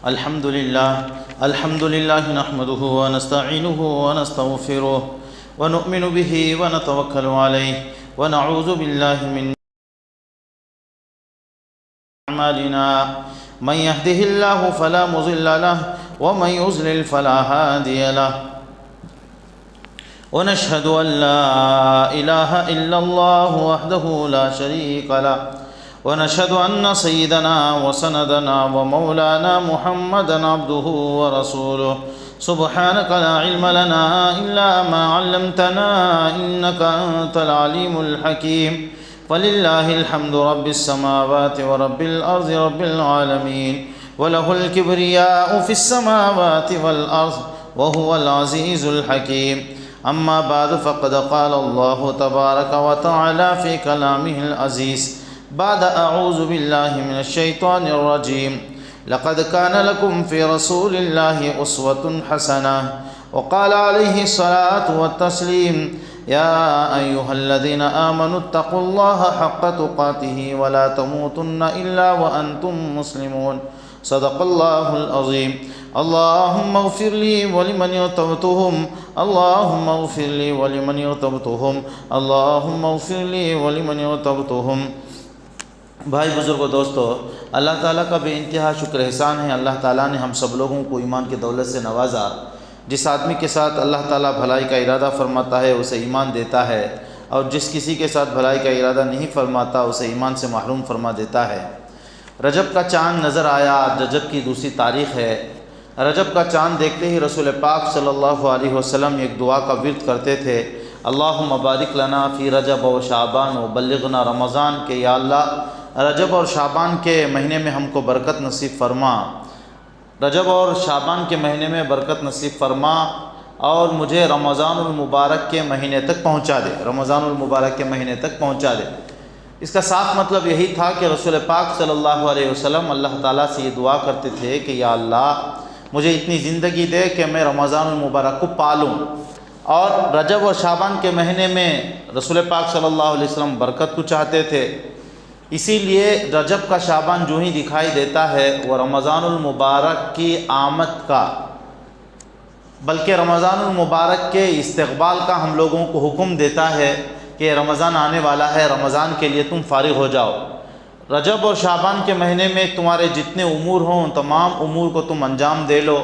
الحمد لله نحمده ونستعينه ونستغفره ونؤمن به ونتوكل عليه ونعوذ بالله من أعمالنا من يهده الله فلا مضل له ومن يضلل فلا هادي له ونشهد أن لا إله إلا الله وحده لا شريك له ونشهد أن سيدنا وسندنا ومولانا محمدا عبده ورسوله سبحانك لا علم لنا إلا ما علمتنا إنك أنت العليم الحكيم فلله الحمد رب السماوات ورب الأرض رب العالمين وله الكبرياء في السماوات والأرض وهو العزيز الحكيم أما بعد فقد قال الله تبارك وتعالى في كلامه العزيز بعد أعوذ بالله من الشيطان الرجيم لقد كان لكم في رسول الله أسوة حسنة وقال عليه الصلاة والتسليم يا أيها الذين آمنوا اتقوا الله حق تقاته ولا تموتن إلا وأنتم مسلمون صدق الله العظيم اللهم اغفر لي ولمن ارتبتهم اللهم اغفر لي ولمن ارتبتهم اللهم اغفر لي ولمن ارتبتهم بھائی بزرگ و دوستو، اللہ تعالیٰ کا بے انتہا شکر احسان ہے۔ اللہ تعالیٰ نے ہم سب لوگوں کو ایمان کی دولت سے نوازا۔ جس آدمی کے ساتھ اللہ تعالیٰ بھلائی کا ارادہ فرماتا ہے اسے ایمان دیتا ہے، اور جس کسی کے ساتھ بھلائی کا ارادہ نہیں فرماتا اسے ایمان سے محروم فرما دیتا ہے۔ رجب کا چاند نظر آیا، رجب کی دوسری تاریخ ہے۔ رجب کا چاند دیکھتے ہی رسول پاک صلی اللہ علیہ وسلم ایک دعا کا ورد کرتے تھے، اللہم بارک لنا فی رجب و شعبان و بلغنا رمضان، کہ یا اللہ رجب اور شعبان کے مہینے میں ہم کو برکت نصیب فرما، رجب اور شعبان کے مہینے میں برکت نصیب فرما، اور مجھے رمضان المبارک کے مہینے تک پہنچا دے، رمضان المبارک کے مہینے تک پہنچا دے۔ اس کا صاف مطلب یہی تھا کہ رسول پاک صلی اللہ علیہ وسلم اللہ تعالیٰ سے یہ دعا کرتے تھے کہ یا اللہ مجھے اتنی زندگی دے کہ میں رمضان المبارک کو پالوں، اور رجب اور شعبان کے مہینے میں رسول پاک صلی اللہ علیہ وسلم برکت کو چاہتے تھے۔ اسی لیے رجب کا شعبان جو ہی دکھائی دیتا ہے وہ رمضان المبارک کی آمد کا، بلکہ رمضان المبارک کے استقبال کا ہم لوگوں کو حکم دیتا ہے کہ رمضان آنے والا ہے، رمضان کے لیے تم فارغ ہو جاؤ۔ رجب اور شعبان کے مہینے میں تمہارے جتنے امور ہوں ان تمام امور کو تم انجام دے لو،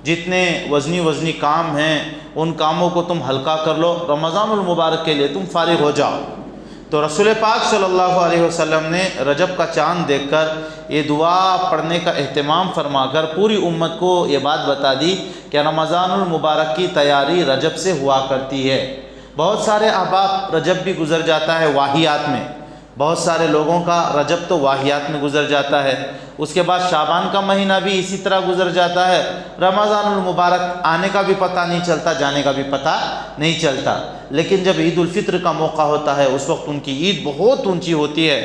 جتنے وزنی کام ہیں ان کاموں کو تم ہلکا کر لو، رمضان المبارک کے لیے تم فارغ ہو جاؤ۔ تو رسول پاک صلی اللہ علیہ وسلم نے رجب کا چاند دیکھ کر یہ دعا پڑھنے کا اہتمام فرما کر پوری امت کو یہ بات بتا دی کہ رمضان المبارک کی تیاری رجب سے ہوا کرتی ہے۔ بہت سارے احباب رجب بھی گزر جاتا ہے واہیات میں، بہت سارے لوگوں کا رجب تو واہیات میں گزر جاتا ہے، اس کے بعد شعبان کا مہینہ بھی اسی طرح گزر جاتا ہے، رمضان المبارک آنے کا بھی پتہ نہیں چلتا، جانے کا بھی پتہ نہیں چلتا۔ لیکن جب عید الفطر کا موقع ہوتا ہے اس وقت ان کی عید بہت اونچی ہوتی ہے،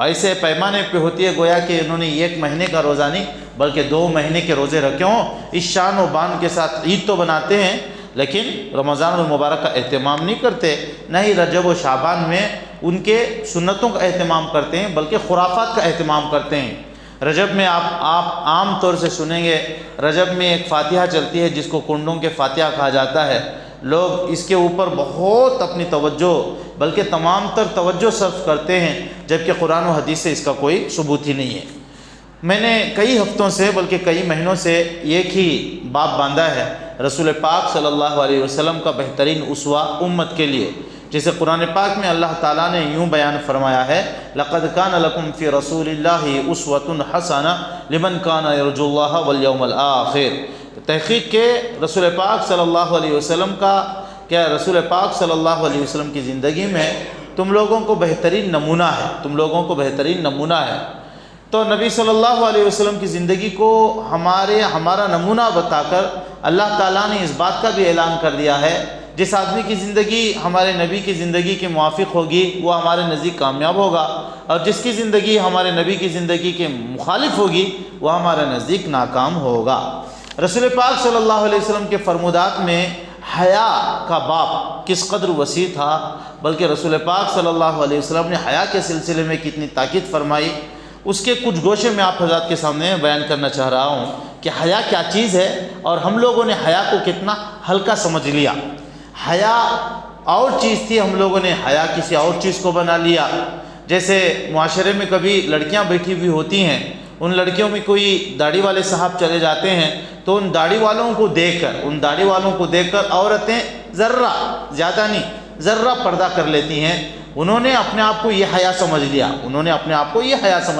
ایسے پیمانے پہ ہوتی ہے گویا کہ انہوں نے ایک مہینے کا روزہ نہیں بلکہ 2 مہینے کے روزے رکھے ہوں۔ اس شان و بان کے ساتھ عید تو بناتے ہیں لیکن رمضان المبارک کا اہتمام نہیں کرتے، نہ ہی رجب و شعبان میں ان کے سنتوں کا اہتمام کرتے ہیں بلکہ خرافات کا اہتمام کرتے ہیں۔ رجب میں آپ عام طور سے سنیں گے رجب میں ایک فاتحہ چلتی ہے جس کو کنڈوں کے فاتحہ کہا جاتا ہے، لوگ اس کے اوپر بہت اپنی توجہ بلکہ تمام تر توجہ صرف کرتے ہیں، جبکہ قرآن و حدیث سے اس کا کوئی ثبوت ہی نہیں ہے۔ میں نے کئی ہفتوں سے بلکہ کئی مہینوں سے ایک ہی باب باندھا ہے رسول پاک صلی اللہ علیہ وسلم کا بہترین اسوہ امت کے لیے، جیسے قرآن پاک میں اللہ تعالیٰ نے یوں بیان فرمایا ہے لَقَدْ كَانَ لَكُمْ فِي رَسُولِ اللَّهِ أُسْوَةٌ حَسَنَةٌ لِمَنْ كَانَ يَرْجُو اللَّهَ وَالْيَوْمَ الْآخِرَ۔ تحقیق کے رسول پاک صلی اللہ علیہ وسلم کا رسول پاک صلی اللہ علیہ وسلم کی زندگی میں تم لوگوں کو بہترین نمونہ ہے، تم لوگوں کو بہترین نمونہ ہے۔ تو نبی صلی اللہ علیہ وسلم کی زندگی کو ہمارا نمونہ بتا کر اللہ تعالیٰ نے اس بات کا بھی اعلان کر دیا ہے جس آدمی کی زندگی ہمارے نبی کی زندگی کے موافق ہوگی وہ ہمارے نزدیک کامیاب ہوگا، اور جس کی زندگی ہمارے نبی کی زندگی کے مخالف ہوگی وہ ہمارے نزدیک ناکام ہوگا۔ رسول پاک صلی اللہ علیہ وسلم کے فرمودات میں حیا کا باب کس قدر وسیع تھا، بلکہ رسول پاک صلی اللہ علیہ وسلم نے حیا کے سلسلے میں کتنی تاکید فرمائی، اس کے کچھ گوشے میں آپ حضرات کے سامنے بیان کرنا چاہ رہا ہوں کہ حیا کیا چیز ہے اور ہم لوگوں نے حیا کو کتنا ہلکا سمجھ لیا۔ حیا اور چیز تھی، ہم لوگوں نے حیا کسی اور چیز کو بنا لیا۔ جیسے معاشرے میں کبھی لڑکیاں بیٹھی ہوئی ہوتی ہیں، ان لڑکیوں میں کوئی داڑھی والے صاحب چلے جاتے ہیں تو ان داڑھی والوں کو دیکھ کر عورتیں ذرہ زیادہ نہیں ذرہ پردہ کر لیتی ہیں۔ انہوں نے اپنے آپ کو یہ حیا سمجھ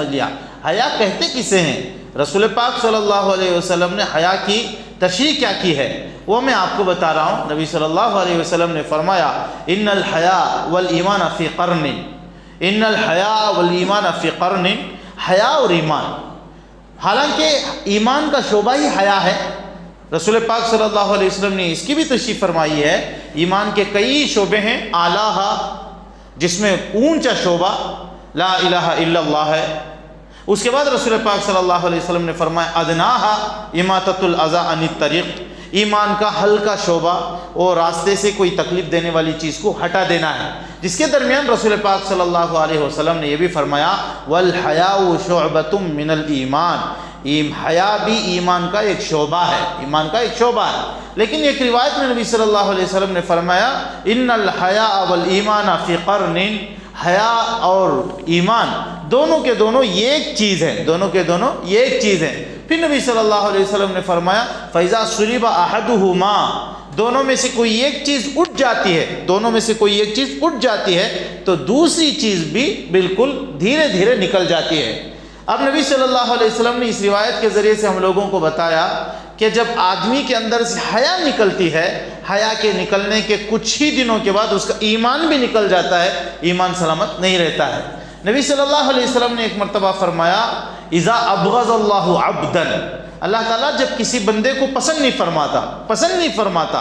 لیا۔ حیا کہتے کسے ہیں؟ رسول پاک صلی اللہ علیہ وسلم نے حیا کی تشریح کیا کی ہے وہ میں آپ کو بتا رہا ہوں۔ نبی صلی اللہ علیہ وسلم نے فرمایا ان الحیا والایمان فی قرن، ان الحیا والایمان فی قرن، حیا اور ایمان، حالانکہ ایمان کا شعبہ ہی حیا ہے۔ رسول پاک صلی اللہ علیہ وسلم نے اس کی بھی تشریح فرمائی ہے۔ ایمان کے کئی شعبے ہیں، اعلیٰ جس میں اونچا شعبہ لا الہ الا اللہ ہے۔ اس کے بعد رسول پاک صلی اللہ علیہ وسلم نے فرمایا ادناہا اماطۃ الاذی عن الطریق، ایمان کا ہلکا شعبہ اور راستے سے کوئی تکلیف دینے والی چیز کو ہٹا دینا ہے، جس کے درمیان رسول پاک صلی اللہ علیہ وسلم نے یہ بھی فرمایا والحیاء شعبۃ من الایمان، حیا بھی ایمان کا ایک شعبہ ہے، لیکن ایک روایت میں نبی صلی اللہ علیہ وسلم نے فرمایا ان الحیاء والایمان فی قرن، حیا اور ایمان دونوں کے دونوں ایک چیز ہیں، پھر نبی صلی اللہ علیہ وسلم نے فرمایا فَإِذَا صُلِبَ أَحَدُهُمَا، دونوں میں سے کوئی ایک چیز اٹھ جاتی ہے تو دوسری چیز بھی بالکل دھیرے دھیرے نکل جاتی ہے۔ اب نبی صلی اللہ علیہ وسلم نے اس روایت کے ذریعے سے ہم لوگوں کو بتایا کہ جب آدمی کے اندر سے حیا نکلتی ہے، حیا کے نکلنے کے کچھ ہی دنوں کے بعد اس کا ایمان بھی نکل جاتا ہے، ایمان سلامت نہیں رہتا ہے۔ نبی صلی اللہ علیہ وسلم نے ایک مرتبہ فرمایا اذا ابغض اللہ عبدا، اللہ تعالیٰ جب کسی بندے کو پسند نہیں فرماتا،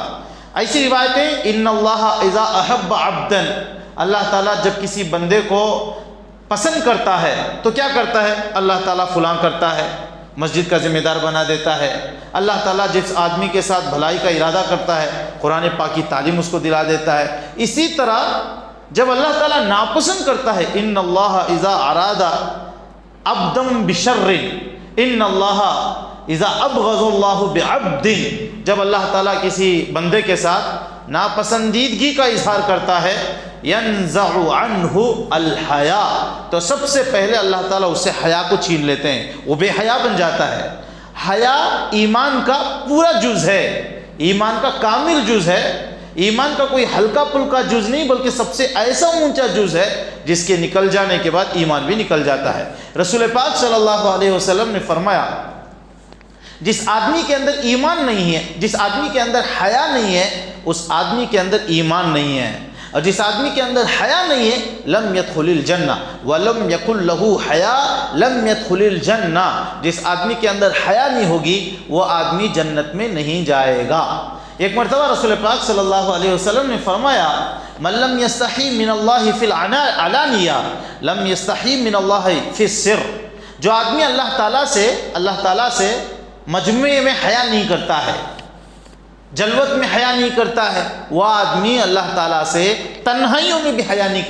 ایسی روایتیں ان اللہ اذا احب عبدا، اللہ تعالیٰ جب کسی بندے کو پسند کرتا ہے تو کیا کرتا ہے؟ اللہ تعالیٰ فلاں کرتا ہے، مسجد کا ذمہ دار بنا دیتا ہے۔ اللہ تعالیٰ جس آدمی کے ساتھ بھلائی کا ارادہ کرتا ہے قرآن پاک کی تعلیم اس کو دلا دیتا ہے۔ اسی طرح جب اللہ تعالیٰ ناپسند کرتا ہے ان اللہ اذا اراد عبدا بشر، ان اللہ اذا ابغض اللہ بعبد، جب اللہ تعالیٰ کسی بندے کے ساتھ ناپسندیدگی کا اظہار کرتا ہے ینزع عنہ الحیا، تو سب سے پہلے اللہ تعالیٰ اس سے حیا کو چھین لیتے ہیں، وہ بے حیا بن جاتا ہے۔ حیا ایمان کا پورا جز ہے، ایمان کا کامل جز ہے، ایمان کا کوئی ہلکا پھلکا جز نہیں بلکہ سب سے ایسا اونچا جز ہے جس کے نکل جانے کے بعد ایمان بھی نکل جاتا ہے۔ رسول پاک صلی اللہ علیہ وسلم نے فرمایا جس آدمی کے اندر ایمان نہیں ہے، جس آدمی کے اندر حیا نہیں ہے، اس آدمی کے اندر ایمان نہیں ہے، اور جس آدمی کے اندر حیا نہیں ہے لم يدخل الجنہ ولم یکن لہ حیا لم يدخل الجنہ، جس آدمی کے اندر حیا نہیں ہوگی وہ آدمی جنت میں نہیں جائے گا۔ ایک مرتبہ رسول پاک صلی اللہ علیہ وسلم نے فرمایا من لم یستحی من اللہ فی العلانیہ لم یستحی من اللہ فی السر، جو آدمی اللہ تعالیٰ سے مجموعے میں حیا نہیں کرتا ہے، جلوت میں حیا نہیں کرتا ہے، وہ آدمی اللہ تعالیٰ سے تنہائیوں میں بھی حیا نہیں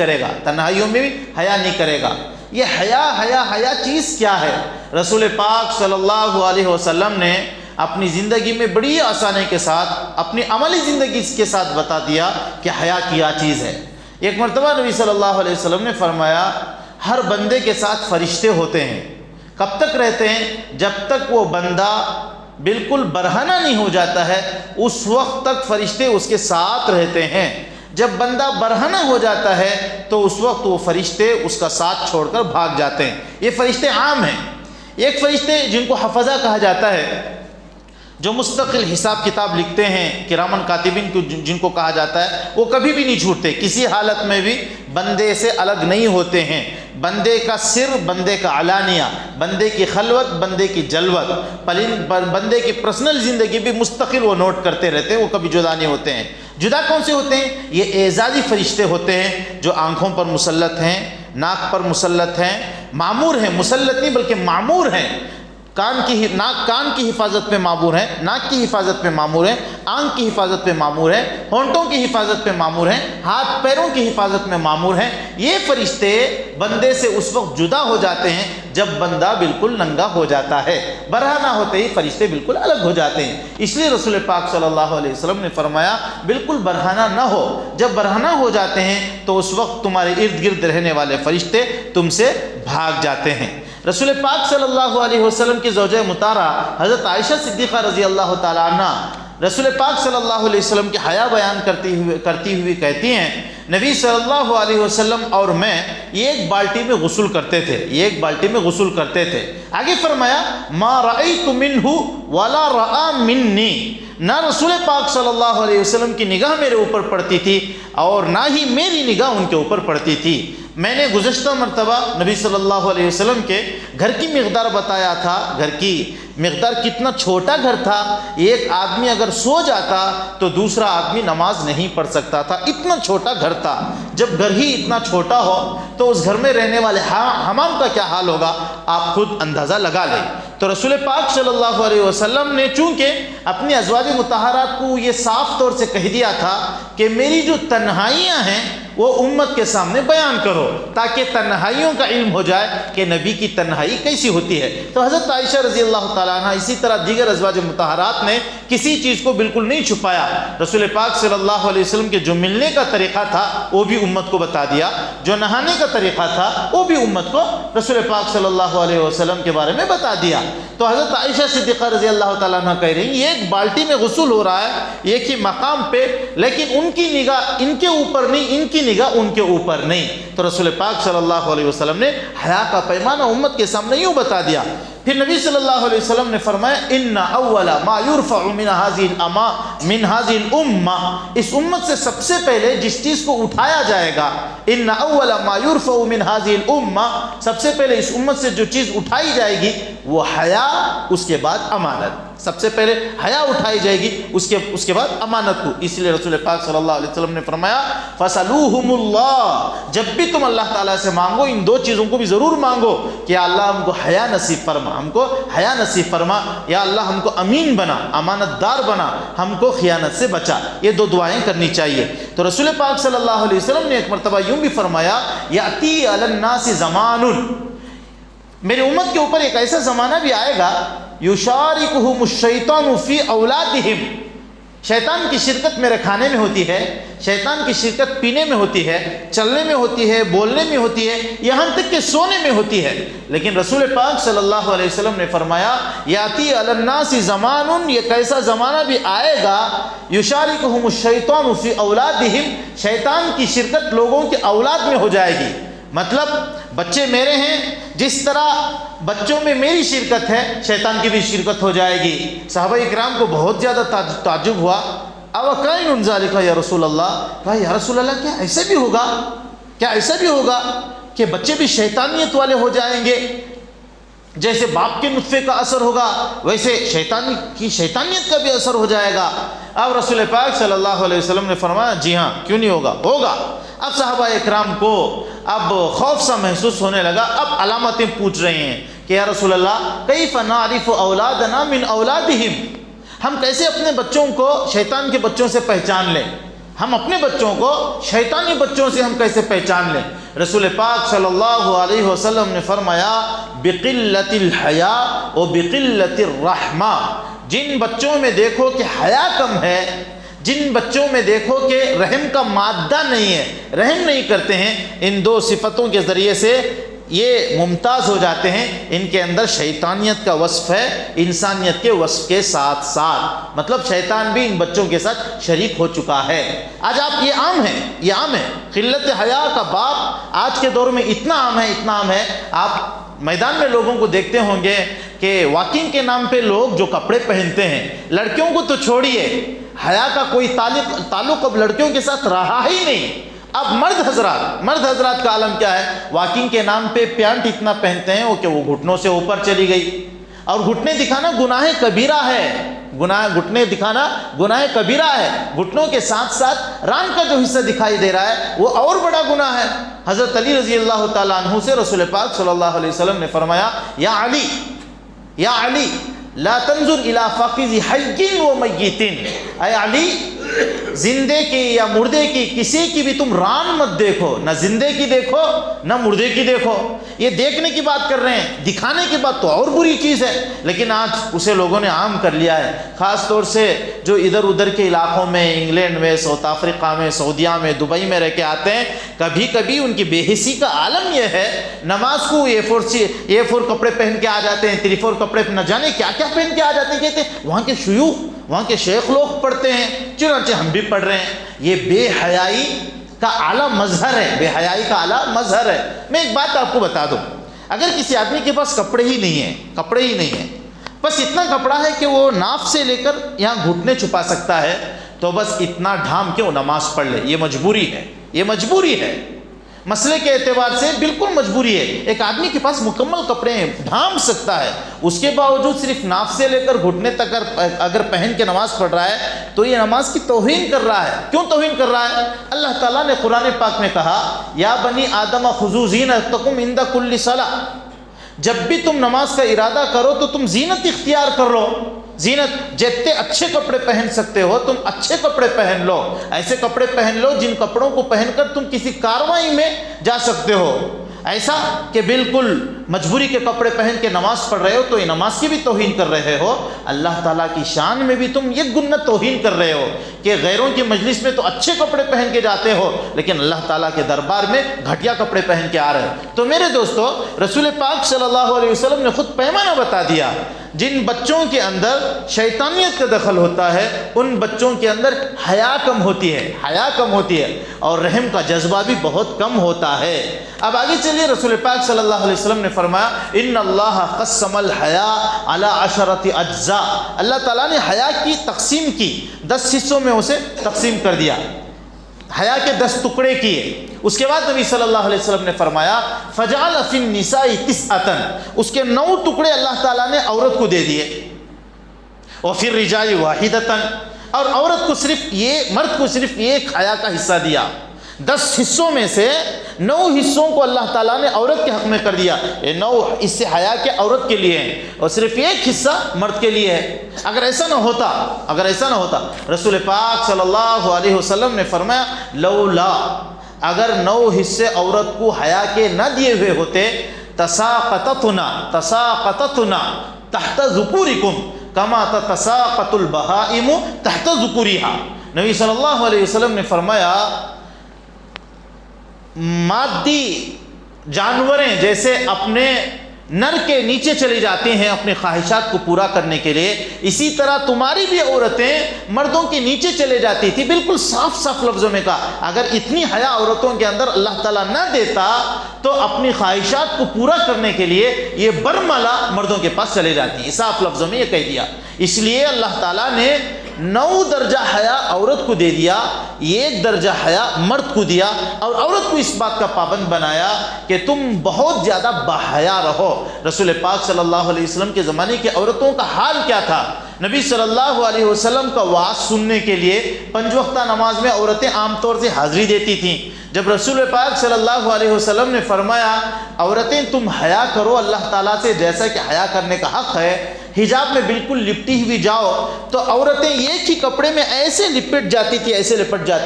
کرے گا۔ یہ حیا چیز کیا ہے؟ رسول پاک صلی اللہ علیہ وسلم نے اپنی زندگی میں بڑی آسانی کے ساتھ اپنی عملی زندگی کے ساتھ بتا دیا کہ حیا کیا چیز ہے۔ ایک مرتبہ نبی صلی اللہ علیہ وسلم نے فرمایا ہر بندے کے ساتھ فرشتے ہوتے ہیں، کب تک رہتے ہیں؟ جب تک وہ بندہ بالکل برہنہ نہیں ہو جاتا ہے اس وقت تک فرشتے اس کے ساتھ رہتے ہیں۔ جب بندہ برہنہ ہو جاتا ہے تو اس وقت وہ فرشتے اس کا ساتھ چھوڑ کر بھاگ جاتے ہیں۔ یہ فرشتے عام ہیں۔ ایک فرشتے جن کو حفظہ کہا جاتا ہے، جو مستقل حساب کتاب لکھتے ہیں، کرامن کاتبین کو جن کو کہا جاتا ہے، وہ کبھی بھی نہیں چھوٹتے، کسی حالت میں بھی بندے سے الگ نہیں ہوتے ہیں۔ بندے کا سر، بندے کا علانیہ، بندے کی خلوت، بندے کی جلوت، بندے کی پرسنل زندگی بھی مستقل وہ نوٹ کرتے رہتے ہیں، وہ کبھی جدا نہیں ہوتے ہیں۔ جدا کون سے ہوتے ہیں؟ یہ اعزازی فرشتے ہوتے ہیں جو آنکھوں پر مسلط ہیں، ناک پر مسلط ہیں، معمور ہیں، مسلط نہیں بلکہ معمور ہیں۔ کان کی حفاظت پہ معمور ہیں، ناک کی حفاظت پہ معمور ہیں، آنکھ کی حفاظت پہ معمور ہیں، ہونٹوں کی حفاظت پہ معمور ہیں، ہاتھ پیروں کی حفاظت میں معمور ہیں۔ یہ فرشتے بندے سے اس وقت جدا ہو جاتے ہیں جب بندہ بالکل ننگا ہو جاتا ہے، برہنہ ہوتے ہی فرشتے بالکل الگ ہو جاتے ہیں۔ اس لیے رسول پاک صلی اللہ علیہ وسلم نے فرمایا بالکل برہنہ نہ ہو، جب برہنہ ہو جاتے ہیں تو اس وقت تمہارے ارد گرد رہنے والے فرشتے تم سے بھاگ جاتے ہیں۔ رسول پاک صلی اللہ علیہ وسلم کی زوجہ مطہرہ حضرت عائشہ صدیقہ رضی اللہ تعالیٰ عنہ رسول پاک صلی اللہ علیہ وسلم کی حیا بیان کرتی ہوئی کہتی ہیں، نبی صلی اللہ علیہ وسلم اور میں ایک بالٹی میں غسل کرتے تھے، آگے فرمایا ما رأیت منہ ولا رأى منی، نہ رسول پاک صلی اللہ علیہ وسلم کی نگاہ میرے اوپر پڑتی تھی اور نہ ہی میری نگاہ ان کے اوپر پڑتی تھی۔ میں نے گزشتہ مرتبہ نبی صلی اللہ علیہ وسلم کے گھر کی مقدار بتایا تھا، گھر کی مقدار کتنا چھوٹا گھر تھا، ایک آدمی اگر سو جاتا تو دوسرا آدمی نماز نہیں پڑھ سکتا تھا، اتنا چھوٹا گھر تھا۔ جب گھر ہی اتنا چھوٹا ہو تو اس گھر میں رہنے والے حمام کا کیا حال ہوگا، آپ خود اندازہ لگا لیں۔ تو رسول پاک صلی اللہ علیہ وسلم نے چونکہ اپنی ازواج مطہرات کو یہ صاف طور سے کہہ دیا تھا کہ میری جو تنہائیاں ہیں وہ امت کے سامنے بیان کرو، تاکہ تنہائیوں کا علم ہو جائے کہ نبی کی تنہائی کیسی ہوتی ہے۔ تو حضرت عائشہ رضی اللہ تعالیٰ عنہ اسی طرح دیگر ازواج مطہرات نے کسی چیز کو بالکل نہیں چھپایا، رسول پاک صلی اللہ علیہ وسلم کے جو ملنے کا طریقہ تھا وہ بھی امت کو بتا دیا، جو نہانے کا طریقہ تھا وہ بھی امت کو رسول پاک صلی اللہ علیہ وسلم کے بارے میں بتا دیا۔ تو حضرت عائشہ صدیقہ رضی اللہ تعالیٰ عنہ کہہ رہی ہیں ایک بالٹی میں غسل ہو رہا ہے ایک ہی مقام پہ، لیکن ان کی نگاہ ان کے اوپر نہیں، ان کی نگاہ ان کے اوپر نہیں۔ تو رسول پاک صلی اللہ علیہ وسلم نے حیا کا پیمانہ امت کے سامنے یوں بتا دیا۔ پھر نبی صلی اللہ علیہ وسلم نے فرمایا ان اول ما يرفع من هذه الامه، اس امت سے سب سے پہلے جس چیز کو اٹھایا جائے گا، ان اول ما يرفع من هذه الامه، سب سے پہلے اس امت سے جو چیز اٹھائی جائے گی وہ حیا، اس کے بعد امانت۔ سب سے پہلے حیا اٹھائی جائے گی، اس کے بعد امانت کو۔ اس لیے رسول پاک صلی اللہ علیہ وسلم نے فرمایا فَسَلُوهُمُ اللَّهُ، جب بھی تم اللہ تعالیٰ سے مانگو ان دو چیزوں کو بھی ضرور مانگو کہ اللہ ہم کو حیا نصیب فرما، ہم کو حیا نصیب فرما، یا اللہ ہم کو امین بنا، امانت دار بنا، ہم کو خیانت سے بچا۔ یہ دو دعائیں کرنی چاہیے۔ تو رسول پاک صلی اللہ علیہ وسلم نے ایک مرتبہ یوں بھی فرمایا یأتی علی الناس زمان، میری امت کے اوپر ایک ایسا زمانہ بھی آئے گا یشارکہم الشیطان فی اولادہم، شیطان کی شرکت میرے کھانے میں ہوتی ہے، شیطان کی شرکت پینے میں ہوتی ہے، چلنے میں ہوتی ہے، بولنے میں ہوتی ہے، یہاں تک کہ سونے میں ہوتی ہے۔ لیکن رسول پاک صلی اللہ علیہ وسلم نے فرمایا یاتی علی الناس زمان، یہ کیسا زمانہ بھی آئے گا یشارکہم الشیطان فی اولادہم، شیطان کی شرکت لوگوں کی اولاد میں ہو جائے گی۔ مطلب بچے میرے ہیں، جس طرح بچوں میں میری شرکت ہے شیطان کی بھی شرکت ہو جائے گی۔ صحابہ اکرام کو بہت زیادہ تعجب ہوا، اوکائن ذالک یا رسول اللہ، کہا یا رسول اللہ کیا ایسا بھی ہوگا، کیا ایسا بھی ہوگا کہ بچے بھی شیطانیت والے ہو جائیں گے؟ جیسے باپ کے نطفے کا اثر ہوگا ویسے شیطانیت کا بھی اثر ہو جائے گا۔ اب رسول پاک صلی اللہ علیہ وسلم نے فرمایا جی ہاں کیوں نہیں ہوگا، ہوگا۔ اب صحابہ اکرام کو اب خوف سا محسوس ہونے لگا، اب علامتیں پوچھ رہے ہیں کہ یا رسول اللہ کیف نعرف اولادنا من اولادہم، ہم کیسے اپنے بچوں کو شیطان کے بچوں سے پہچان لیں، ہم اپنے بچوں کو شیطانی بچوں سے ہم کیسے پہچان لیں؟ رسول پاک صلی اللہ علیہ وسلم نے فرمایا بقلت الحیاء و بقلت الرحمہ، جن بچوں میں دیکھو کہ حیا کم ہے، جن بچوں میں دیکھو کہ رحم کا مادہ نہیں ہے، رحم نہیں کرتے ہیں، ان دو صفتوں کے ذریعے سے یہ ممتاز ہو جاتے ہیں، ان کے اندر شیطانیت کا وصف ہے انسانیت کے وصف کے ساتھ ساتھ، مطلب شیطان بھی ان بچوں کے ساتھ شریک ہو چکا ہے۔ آج آپ یہ عام ہے قلت حیا کا باب آج کے دور میں اتنا عام ہے، آپ میدان میں لوگوں کو دیکھتے ہوں گے کہ واکنگ کے نام پہ لوگ جو کپڑے پہنتے ہیں، لڑکیوں کو تو چھوڑیے، حیا کا کوئی تعلق اب لڑکیوں کے ساتھ رہا ہی نہیں۔ اب مرد حضرات کا عالم کیا ہے، واکنگ کے نام پہ پینٹ اتنا پہنتے ہیں کہ وہ گھٹنوں سے اوپر چلی گئی، اور گھٹنے دکھانا گناہ کبیرہ ہے، گھٹنے دکھانا گناہ کبیرہ ہے، گھٹنوں کے ساتھ ساتھ ران کا جو حصہ دکھائی دے رہا ہے وہ اور بڑا گناہ ہے۔ حضرت علی رضی اللہ تعالیٰ عنہ سے رسول پاک صلی اللہ علیہ وسلم نے فرمایا یا علی، یا علی لا تنظر الی فقیظ حی و میت، اے علی زندے کی یا مردے کی کسی کی بھی تم ران مت دیکھو، نہ زندے کی دیکھو نہ مردے کی دیکھو۔ یہ دیکھنے کی بات کر رہے ہیں، دکھانے کی بات تو اور بری چیز ہے، لیکن آج اسے لوگوں نے عام کر لیا ہے، خاص طور سے جو ادھر ادھر کے علاقوں میں، انگلینڈ میں، ساؤتھ افریقہ میں، سعودیہ میں، دبئی میں رہ کے آتے ہیں۔ کبھی کبھی ان کی بے حسی کا عالم یہ ہے، نماز کو A4 کپڑے پہن کے آ جاتے ہیں، 3-4 کپڑے نہ جانے کیا کیا پہن کے آ جاتے ہیں، کہتے ہیں وہاں کے شیوخ، وہاں کے شیخ لوگ پڑھتے ہیں، چنانچہ ہم بھی پڑھ رہے ہیں۔ یہ بے حیائی کا اعلیٰ مظہر ہے، بے حیائی کا اعلیٰ مظہر ہے۔ میں ایک بات آپ کو بتا دوں، اگر کسی آدمی کے پاس کپڑے ہی نہیں ہیں، بس اتنا کپڑا ہے کہ وہ ناف سے لے کر یہاں گھٹنے چھپا سکتا ہے، تو بس اتنا ڈھام کے وہ نماز پڑھ لے، یہ مجبوری ہے، مسئلے کے اعتبار سے بالکل مجبوری ہے۔ ایک آدمی کے پاس مکمل کپڑے ہیں، ڈھانپ سکتا ہے، اس کے باوجود صرف ناف سے لے کر گھٹنے تک اگر پہن کے نماز پڑھ رہا ہے تو یہ نماز کی توہین کر رہا ہے۔ کیوں توہین کر رہا ہے؟ اللہ تعالیٰ نے قرآن پاک میں کہا یا بنی آدم خذوا زینتکم عند کل صلاۃ، جب بھی تم نماز کا ارادہ کرو تو تم زینت اختیار کر لو۔ زینت، جتنے اچھے کپڑے پہن سکتے ہو تم اچھے کپڑے پہن لو، ایسے کپڑے پہن لو جن کپڑوں کو پہن کر تم کسی کاروائی میں جا سکتے ہو۔ ایسا کہ بالکل مجبوری کے کپڑے پہن کے نماز پڑھ رہے ہو تو یہ نماز کی بھی توہین کر رہے ہو، اللہ تعالیٰ کی شان میں بھی تم یہ گنہ توہین کر رہے ہو کہ غیروں کی مجلس میں تو اچھے کپڑے پہن کے جاتے ہو لیکن اللہ تعالیٰ کے دربار میں گھٹیا کپڑے پہن کے آ رہے ہو۔ تو میرے دوستو، رسول پاک صلی اللہ علیہ وسلم نے خود پیمانہ بتا دیا، جن بچوں کے اندر شیطانیت کا دخل ہوتا ہے ان بچوں کے اندر حیا کم ہوتی ہے اور رحم کا جذبہ بھی بہت کم ہوتا ہے۔ اب آگے چلیے، رسول پاک صلی اللہ علیہ وسلم نے فرمایا ان اللہ قسم الحیا علی 10 اجزاء، اللہ تعالیٰ نے حیا کی تقسیم کی، 10 حصوں میں اسے تقسیم کر دیا، حیا کے 10 ٹکڑے کیے۔ اس کے بعد نبی صلی اللہ علیہ وسلم نے فرمایا فجعل فی النساء 9، اس کے 9 ٹکڑے اللہ تعالیٰ نے عورت کو دے دیے، وفی الرجال واحدۃ، اور عورت کو مرد کو صرف ایک حیا کا حصہ دیا۔ 10 حصوں میں سے 9 حصوں کو اللہ تعالیٰ نے عورت کے حق میں کر دیا، یہ 9 حصے حیا کے عورت کے لیے ہیں اور صرف ایک حصہ مرد کے لیے ہے۔ اگر ایسا نہ ہوتا رسول پاک صلی اللہ علیہ وسلم نے فرمایا لولا، اگر 9 حصے عورت کو حیا کے نہ دیے ہوئے ہوتے تساقطتنا تحت ذکورکم کما تتساقط البہائم تحت ذکورہا، نبی صلی اللہ علیہ وسلم نے فرمایا مادی جانوریں جیسے اپنے نر کے نیچے چلی جاتی ہیں اپنی خواہشات کو پورا کرنے کے لیے، اسی طرح تمہاری بھی عورتیں مردوں کے نیچے چلے جاتی تھی۔ بالکل صاف لفظوں میں کہا، اگر اتنی حیا عورتوں کے اندر اللہ تعالیٰ نہ دیتا تو اپنی خواہشات کو پورا کرنے کے لیے یہ برملا مردوں کے پاس چلے جاتی ہیں، صاف لفظوں میں یہ کہہ دیا۔ اس لیے اللہ تعالیٰ نے 9 درجہ حیا عورت کو دے دیا، 1 درجہ حیا مرد کو دیا، اور عورت کو اس بات کا پابند بنایا کہ تم بہت زیادہ باحیا رہو۔ رسول پاک صلی اللہ علیہ وسلم کے زمانے کی عورتوں کا حال کیا تھا؟ نبی صلی اللہ علیہ وسلم کا وعظ سننے کے لیے 5 وقتہ نماز میں عورتیں عام طور سے حاضری دیتی تھیں۔ جب رسول پاک صلی اللہ علیہ وسلم نے فرمایا عورتیں تم حیا کرو اللہ تعالیٰ سے جیسا کہ حیا کرنے کا حق ہے، حجاب میں بالکل لپٹی ہوئی جاؤ، تو عورتیں ایک ہی کپڑے میں ایسے لپٹ جاتی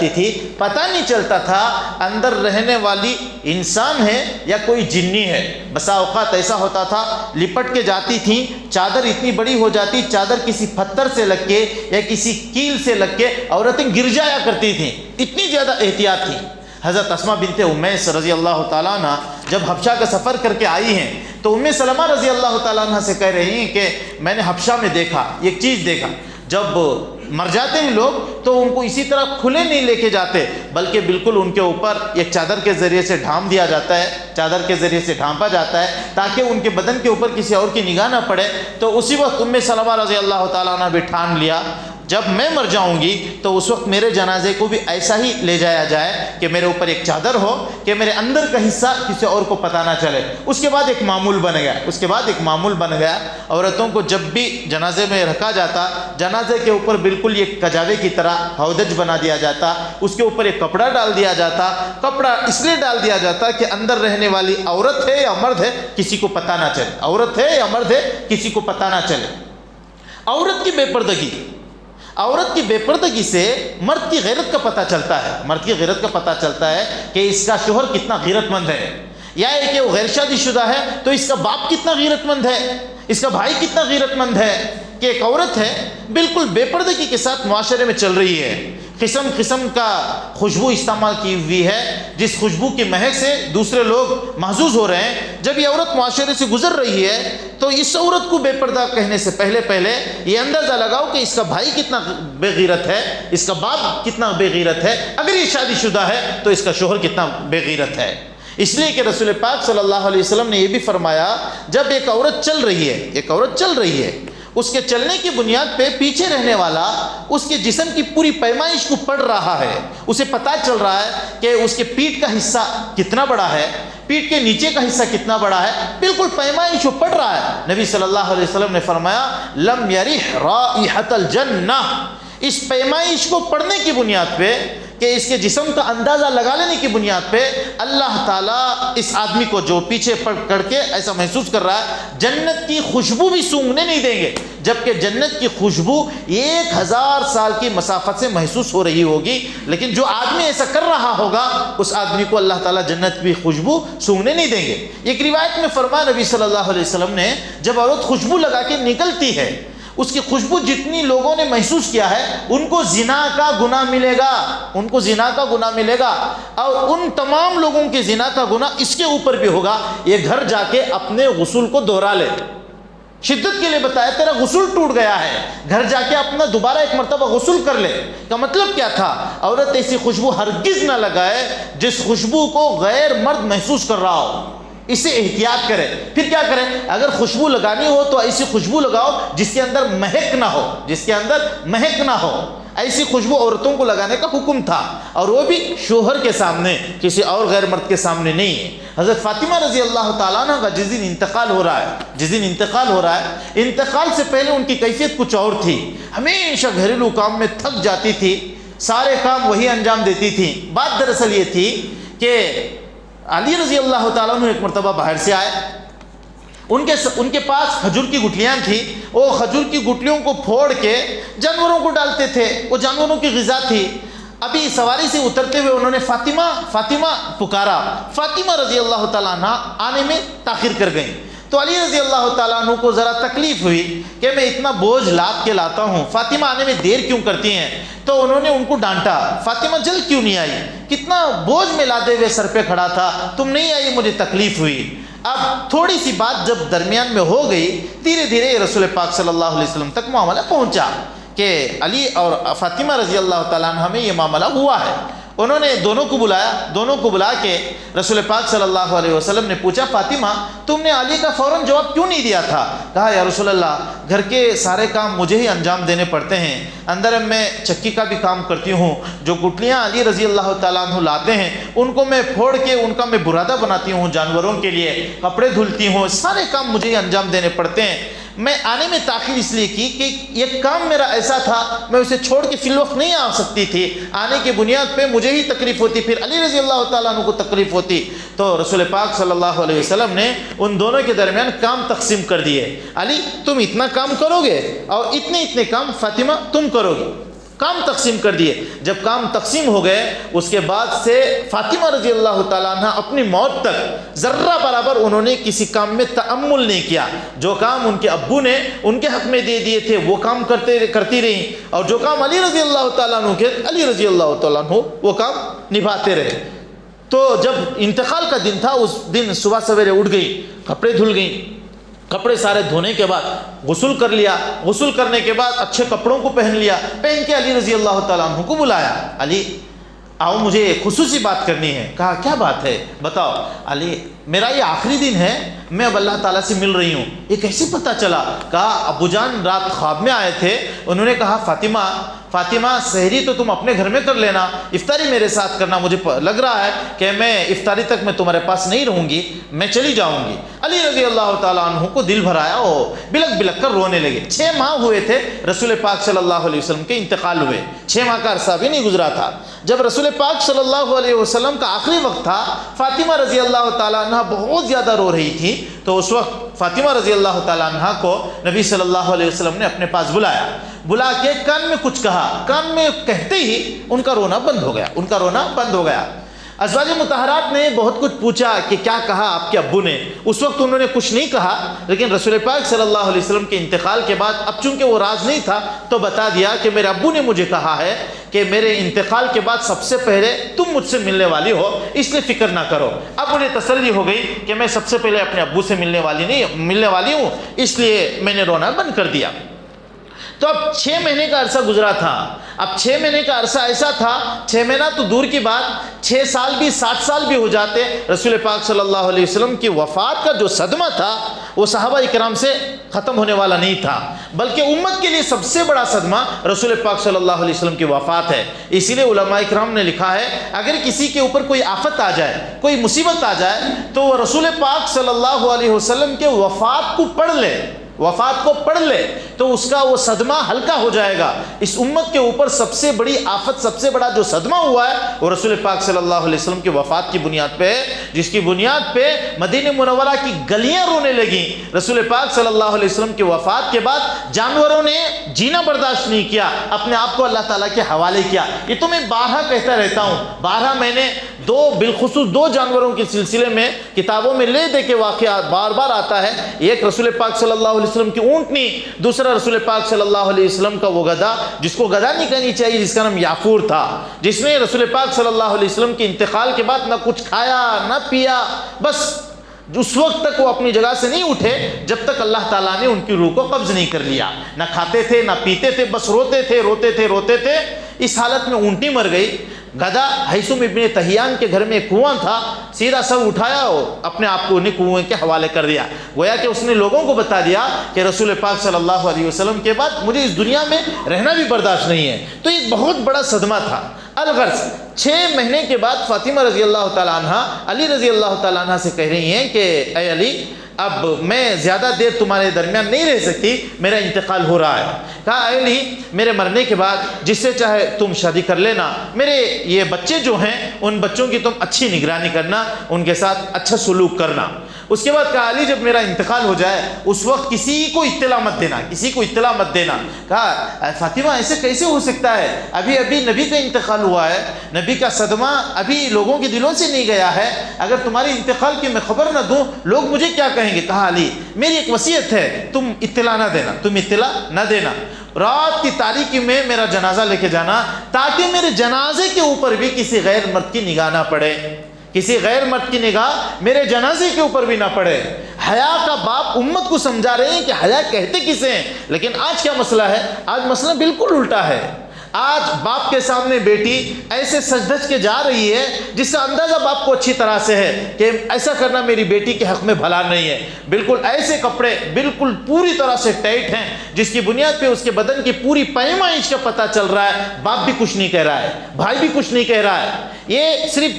تھی پتہ نہیں چلتا تھا اندر رہنے والی انسان ہے یا کوئی جنی ہے۔ بسا اوقات ایسا ہوتا تھا لپٹ کے جاتی تھیں، چادر اتنی بڑی ہو جاتی، چادر کسی پتھر سے لگ کے یا کسی کیل سے لگ کے عورتیں گر جایا کرتی تھیں، اتنی زیادہ احتیاط تھی۔ حضرت اسماء بنت امیس رضی اللہ تعالیٰ عنہ جب حبشہ کا سفر کر کے آئی ہیں تو ام سلمہ رضی اللہ تعالیٰ عنہ سے کہہ رہی ہیں کہ میں نے حبشہ میں دیکھا، ایک چیز دیکھا، جب مر جاتے ہیں لوگ تو ان کو اسی طرح کھلے نہیں لے کے جاتے بلکہ بالکل ان کے اوپر ایک چادر کے ذریعے سے ڈھانپ دیا جاتا ہے، چادر کے ذریعے سے ڈھانپا جاتا ہے تاکہ ان کے بدن کے اوپر کسی اور کی نگاہ نہ پڑے۔ تو اسی وقت ام سلمہ رضی اللہ تعالیٰ عنہ بھی ٹھان لیا جب میں مر جاؤں گی تو اس وقت میرے جنازے کو بھی ایسا ہی لے جایا جائے کہ میرے اوپر ایک چادر ہو کہ میرے اندر کا حصہ کسی اور کو پتہ نہ چلے۔ اس کے بعد ایک معمول بن گیا، عورتوں کو جب بھی جنازے میں رکھا جاتا، جنازے کے اوپر بالکل یہ کجاوے کی طرح ہودج بنا دیا جاتا، اس کے اوپر ایک کپڑا ڈال دیا جاتا۔ کپڑا اس لیے ڈال دیا جاتا کہ اندر رہنے والی عورت ہے یا مرد ہے کسی کو پتہ نہ چلے، عورت ہے یا مرد ہے کسی کو پتہ نہ چلے۔ عورت کی بے پردگی سے مرد کی غیرت کا پتہ چلتا ہے کہ اس کا شوہر کتنا غیرت مند ہے، یا کہ وہ غیر شادی شدہ ہے تو اس کا باپ کتنا غیرت مند ہے، اس کا بھائی کتنا غیرت مند ہے، کہ ایک عورت ہے بالکل بے پردگی کے ساتھ معاشرے میں چل رہی ہے، قسم قسم کا خوشبو استعمال کی ہوئی ہے، جس خوشبو کی مہک سے دوسرے لوگ محظوظ ہو رہے ہیں۔ جب یہ عورت معاشرے سے گزر رہی ہے تو اس عورت کو بے پردہ کہنے سے پہلے یہ اندازہ لگاؤ کہ اس کا بھائی کتنا بے غیرت ہے، اس کا باپ کتنا بے غیرت ہے، اگر یہ شادی شدہ ہے تو اس کا شوہر کتنا بے غیرت ہے۔ اس لیے کہ رسول پاک صلی اللہ علیہ وسلم نے یہ بھی فرمایا، جب ایک عورت چل رہی ہے اس کے چلنے کی بنیاد پہ پیچھے رہنے والا اس کے جسم کی پوری پیمائش کو پڑھ رہا ہے، اسے پتہ چل رہا ہے کہ اس کے پیٹھ کا حصہ کتنا بڑا ہے، پیٹھ کے نیچے کا حصہ کتنا بڑا ہے، بالکل پیمائش کو پڑھ رہا ہے۔ نبی صلی اللہ علیہ وسلم نے فرمایا لم یرح رائحۃ الجنہ، اس پیمائش کو پڑھنے کی بنیاد پہ کہ اس کے جسم کا اندازہ لگا لینے کی بنیاد پہ اللہ تعالیٰ اس آدمی کو جو پیچھے پڑھ کے ایسا محسوس کر رہا ہے جنت کی خوشبو بھی سونگنے نہیں دیں گے، جبکہ جنت کی خوشبو 1000 سال کی مسافت سے محسوس ہو رہی ہوگی، لیکن جو آدمی ایسا کر رہا ہوگا اس آدمی کو اللہ تعالیٰ جنت کی خوشبو سونگنے نہیں دیں گے۔ ایک روایت میں فرمایا نبی صلی اللہ علیہ وسلم نے، جب عورت خوشبو لگا کے نکلتی ہے اس کی خوشبو جتنی لوگوں نے محسوس کیا ہے ان کو زنا کا گناہ ملے گا، اور ان تمام لوگوں کے زنا کا گناہ اس کے اوپر بھی ہوگا۔ یہ گھر جا کے اپنے غسل کو دوہرا لے، شدت کے لیے بتایا تیرا غسل ٹوٹ گیا ہے، گھر جا کے اپنا دوبارہ ایک مرتبہ غسل کر لے۔ کا مطلب کیا تھا؟ عورت ایسی خوشبو ہرگز نہ لگائے جس خوشبو کو غیر مرد محسوس کر رہا ہو، اس سے احتیاط کرے۔ پھر کیا کرے؟ اگر خوشبو لگانی ہو تو ایسی خوشبو لگاؤ جس کے اندر مہک نہ ہو، ایسی خوشبو عورتوں کو لگانے کا حکم تھا، اور وہ بھی شوہر کے سامنے، کسی اور غیر مرد کے سامنے نہیں ہے۔ حضرت فاطمہ رضی اللہ تعالیٰ عنہ کا جس دن انتقال ہو رہا ہے انتقال سے پہلے ان کی کیفیت کچھ اور تھی، ہمیشہ گھریلو کام میں تھک جاتی تھی، سارے کام وہی انجام دیتی تھی۔ بات دراصل یہ تھی کہ علی رضی اللہ تعالیٰ عنہ ایک مرتبہ باہر سے آئے، ان کے پاس کھجور کی گٹھلیاں تھیں، وہ کھجور کی گٹھلیوں کو پھوڑ کے جانوروں کو ڈالتے تھے، وہ جانوروں کی غذا تھی۔ ابھی سواری سے اترتے ہوئے انہوں نے فاطمہ پکارا، فاطمہ رضی اللہ تعالیٰ عنہ آنے میں تاخیر کر گئیں، تو علی رضی اللہ تعالیٰ عنہ کو ذرا تکلیف ہوئی کہ میں اتنا بوجھ لاد کے لاتا ہوں، فاطمہ آنے میں دیر کیوں کرتی ہیں؟ تو انہوں نے ان کو ڈانٹا، فاطمہ جلد کیوں نہیں آئی؟ کتنا بوجھ میں لادے ہوئے سر پہ کھڑا تھا، تم نہیں آئی، مجھے تکلیف ہوئی۔ اب تھوڑی سی بات جب درمیان میں ہو گئی، دھیرے دھیرے رسول پاک صلی اللہ علیہ وسلم تک معاملہ پہنچا کہ علی اور فاطمہ رضی اللہ تعالیٰ عنہ میں یہ معاملہ ہوا ہے۔ انہوں نے دونوں کو بلا کے رسول پاک صلی اللہ علیہ وسلم نے پوچھا، فاطمہ تم نے علی کا فوراً جواب کیوں نہیں دیا تھا؟ کہا یا رسول اللہ گھر کے سارے کام مجھے ہی انجام دینے پڑتے ہیں، اندر میں چکی کا بھی کام کرتی ہوں، جو گٹلیاں علی رضی اللہ تعالیٰ عنہ لاتے ہیں ان کو میں پھوڑ کے ان کا میں برادہ بناتی ہوں جانوروں کے لیے، کپڑے دھلتی ہوں، سارے کام مجھے ہی انجام دینے پڑتے ہیں۔ میں آنے میں تاخیر اس لیے کی کہ یہ کام میرا ایسا تھا میں اسے چھوڑ کے فی الوقت نہیں آ سکتی تھی، آنے کی بنیاد پہ مجھے ہی تکلیف ہوتی، پھر علی رضی اللہ تعالیٰ عنہ کو تکلیف ہوتی۔ تو رسول پاک صلی اللہ علیہ وسلم نے ان دونوں کے درمیان کام تقسیم کر دیے، علی تم اتنا کام کرو گے اور اتنے کام فاطمہ تم کرو گے، کام تقسیم کر دیے۔ جب کام تقسیم ہو گئے اس کے بعد سے فاطمہ رضی اللہ تعالیٰ عنہ اپنی موت تک ذرہ برابر انہوں نے کسی کام میں تأمل نہیں کیا، جو کام ان کے ابو نے ان کے حق میں دے دیے تھے وہ کام کرتی رہیں، اور جو کام علی رضی اللہ تعالیٰ عنہ کے علی رضی اللہ تعالیٰ عنہ وہ کام نبھاتے رہے۔ تو جب انتقال کا دن تھا اس دن صبح سویرے اٹھ گئی، کپڑے دھل گئیں، کپڑے سارے دھونے کے بعد غسل کر لیا، غسل کرنے کے بعد اچھے کپڑوں کو پہن لیا، پہن کے علی رضی اللہ تعالیٰ عنہ کو بلایا، علی آؤ مجھے خصوصی بات کرنی ہے۔ کہا کیا بات ہے بتاؤ۔ علی میرا یہ آخری دن ہے، میں اب اللہ تعالیٰ سے مل رہی ہوں، یہ کیسے پتہ چلا؟ کہا ابو جان رات خواب میں آئے تھے، انہوں نے کہا فاطمہ سحری تو تم اپنے گھر میں کر لینا، افطاری میرے ساتھ کرنا، مجھے لگ رہا ہے کہ میں افطاری تک میں تمہارے پاس نہیں رہوں گی، میں چلی جاؤں گی۔ علی رضی اللہ تعالیٰ عنہ کو دل بھر آیا، وہ بلک بلک کر رونے لگے۔ 6 ماہ ہوئے تھے رسول پاک صلی اللہ علیہ وسلم کے انتقال ہوئے، 6 ماہ کا عرصہ بھی نہیں گزرا تھا۔ جب رسول پاک صلی اللہ علیہ وسلم کا آخری وقت تھا، فاطمہ رضی اللہ تعالیٰ عنہ بہت زیادہ رو رہی تھی، تو اس وقت فاطمہ رضی اللہ تعالیٰ عنہ کو نبی صلی اللہ علیہ وسلم نے اپنے پاس بلا کے کان میں کچھ کہا، کان میں کہتے ہی ان کا رونا بند ہو گیا۔ ازواج مطہرات نے بہت کچھ پوچھا کہ کیا کہا آپ کے ابو نے، اس وقت انہوں نے کچھ نہیں کہا، لیکن رسول پاک صلی اللہ علیہ وسلم کے انتقال کے بعد اب چونکہ وہ راز نہیں تھا تو بتا دیا کہ میرے ابو نے مجھے کہا ہے کہ میرے انتقال کے بعد سب سے پہلے تم مجھ سے ملنے والی ہو، اس لیے فکر نہ کرو۔ اب مجھے تسلی ہو گئی کہ میں سب سے پہلے اپنے ابو سے ملنے والی ہوں، اس لیے میں نے رونا بند کر دیا۔ تو اب 6 مہینے کا عرصہ گزرا تھا۔ اب 6 مہینے کا عرصہ ایسا تھا، 6 مہینہ تو دور کی بات، 6 سال بھی 60 سال بھی ہو جاتے، رسول پاک صلی اللہ علیہ وسلم کی وفات کا جو صدمہ تھا وہ صحابہ اکرام سے ختم ہونے والا نہیں تھا، بلکہ امت کے لیے سب سے بڑا صدمہ رسول پاک صلی اللہ علیہ وسلم کی وفات ہے۔ اسی لیے علماء اکرام نے لکھا ہے اگر کسی کے اوپر کوئی آفت آ جائے، کوئی مصیبت آ جائے، تو وہ رسول پاک صلی اللہ علیہ وسلم کے وفات کو پڑھ لے تو اس کا وہ صدمہ ہلکا ہو جائے گا۔ اس امت کے اوپر سب سے بڑی آفت، سب سے بڑا جو صدمہ ہوا ہے وہ رسول پاک صلی اللہ علیہ وسلم کی وفات کی بنیاد پہ ہے، جس کی بنیاد پہ مدینہ منورہ کی گلیاں رونے لگیں۔ رسول پاک صلی اللہ علیہ وسلم کی وفات کے بعد جانوروں نے جینا برداشت نہیں کیا، اپنے آپ کو اللہ تعالیٰ کے حوالے کیا۔ یہ تو میں بارہا کہتا رہتا ہوں، بارہا میں نے بالخصوص 2 جانوروں کے سلسلے میں کتابوں میں لے دے کے واقعات بار بار آتا ہے۔ ایک رسول پاک صلی اللہ علیہ وسلم کی اونٹنی، دوسرا رسول پاک صلی اللہ علیہ وسلم کا وہ گدھا، جس کو گدھا نہیں کہنی چاہیے، جس کا نام یافور تھا، جس نے رسول پاک صلی اللہ علیہ وسلم کے انتقال کے بعد نہ کچھ کھایا نہ پیا، بس اس وقت تک وہ اپنی جگہ سے نہیں اٹھے جب تک اللہ تعالیٰ نے ان کی روح کو قبض نہیں کر لیا۔ نہ کھاتے تھے نہ پیتے تھے، بس روتے تھے۔ اس حالت میں اونٹنی مر گئی۔ گدھا حیثم ابن تہیان کے گھر میں ایک کنواں تھا، سیدھا سب اٹھایا اور اپنے آپ کو انہیں کنویں کے حوالے کر دیا، گویا کہ اس نے لوگوں کو بتا دیا کہ رسول پاک صلی اللہ علیہ وسلم کے بعد مجھے اس دنیا میں رہنا بھی برداشت نہیں ہے۔ تو یہ بہت بڑا صدمہ تھا۔ الغرض 6 مہینے کے بعد فاطمہ رضی اللہ تعالیٰ عنہ علی رضی اللہ تعالیٰ عنہ سے کہہ رہی ہیں کہ اے علی، اب میں زیادہ دیر تمہارے درمیان نہیں رہ سکتی، میرا انتقال ہو رہا ہے۔ کہا اے علی، میرے مرنے کے بعد جس سے چاہے تم شادی کر لینا، میرے یہ بچے جو ہیں ان بچوں کی تم اچھی نگرانی کرنا، ان کے ساتھ اچھا سلوک کرنا۔ اس کے بعد کہا علی، جب میرا انتقال ہو جائے اس وقت کسی کو اطلاع مت دینا۔ کہا فاطمہ ایسے کیسے ہو سکتا ہے، ابھی نبی کا انتقال ہوا ہے، نبی کا صدمہ ابھی لوگوں کے دلوں سے نہیں گیا ہے، اگر تمہاری انتقال کی میں خبر نہ دوں لوگ مجھے کیا کہیں گے۔ کہا علی، میری ایک وصیت ہے، تم اطلاع نہ دینا، رات کی تاریکی میں میرا جنازہ لے کے جانا، تاکہ میرے جنازے کے اوپر بھی کسی غیر مرد کی نگاہ نہ پڑے، کسی غیر مرد کی نگاہ میرے جنازے کے اوپر بھی نہ پڑے۔ حیا کا باپ امت کو سمجھا رہے ہیں کہ حیا کہتے کسے ہیں، لیکن آج کیا مسئلہ ہے؟ آج مسئلہ بالکل الٹا ہے۔ آج باپ کے سامنے بیٹی ایسے سج دھج کے جا رہی ہے جس کا اندازہ باپ کو اچھی طرح سے ہے کہ ایسا کرنا میری بیٹی کے حق میں بھلا نہیں ہے۔ بالکل ایسے کپڑے بالکل پوری طرح سے ٹائٹ ہیں جس کی بنیاد پہ اس کے بدن کی پوری پیمائش کا پتہ چل رہا ہے۔ باپ بھی کچھ نہیں کہہ رہا ہے، بھائی بھی کچھ نہیں کہہ رہا ہے۔ یہ صرف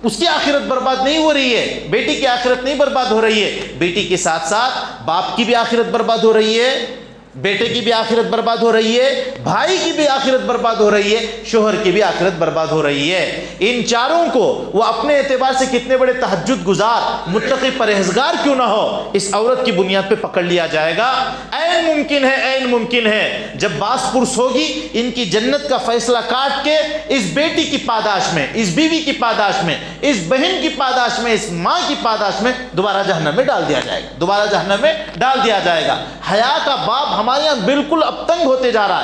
اس کی آخرت برباد نہیں ہو رہی ہے، بیٹی کی آخرت نہیں برباد ہو رہی ہے، بیٹی کے ساتھ ساتھ باپ کی بھی آخرت برباد ہو رہی ہے، بیٹے کی بھی آخرت برباد ہو رہی ہے، بھائی کی بھی آخرت برباد ہو رہی ہے، شوہر کی بھی آخرت برباد ہو رہی ہے۔ ان چاروں کو وہ اپنے اعتبار سے کتنے بڑے تہجد گزار، متقی پرہیزگار کیوں نہ ہو، اس عورت کی بنیاد پہ پکڑ لیا جائے گا۔ عین ممکن ہے جب باس پرس ہوگی ان کی جنت کا فیصلہ کاٹ کے اس بیٹی کی پاداش میں، اس بیوی کی پاداش میں، اس بہن کی پاداش میں، اس ماں کی پاداش میں دوبارہ جہنم میں ڈال دیا جائے گا۔ حیا کا باپ ہمارے یہاں بالکل اب تنگ ہوتے جا رہا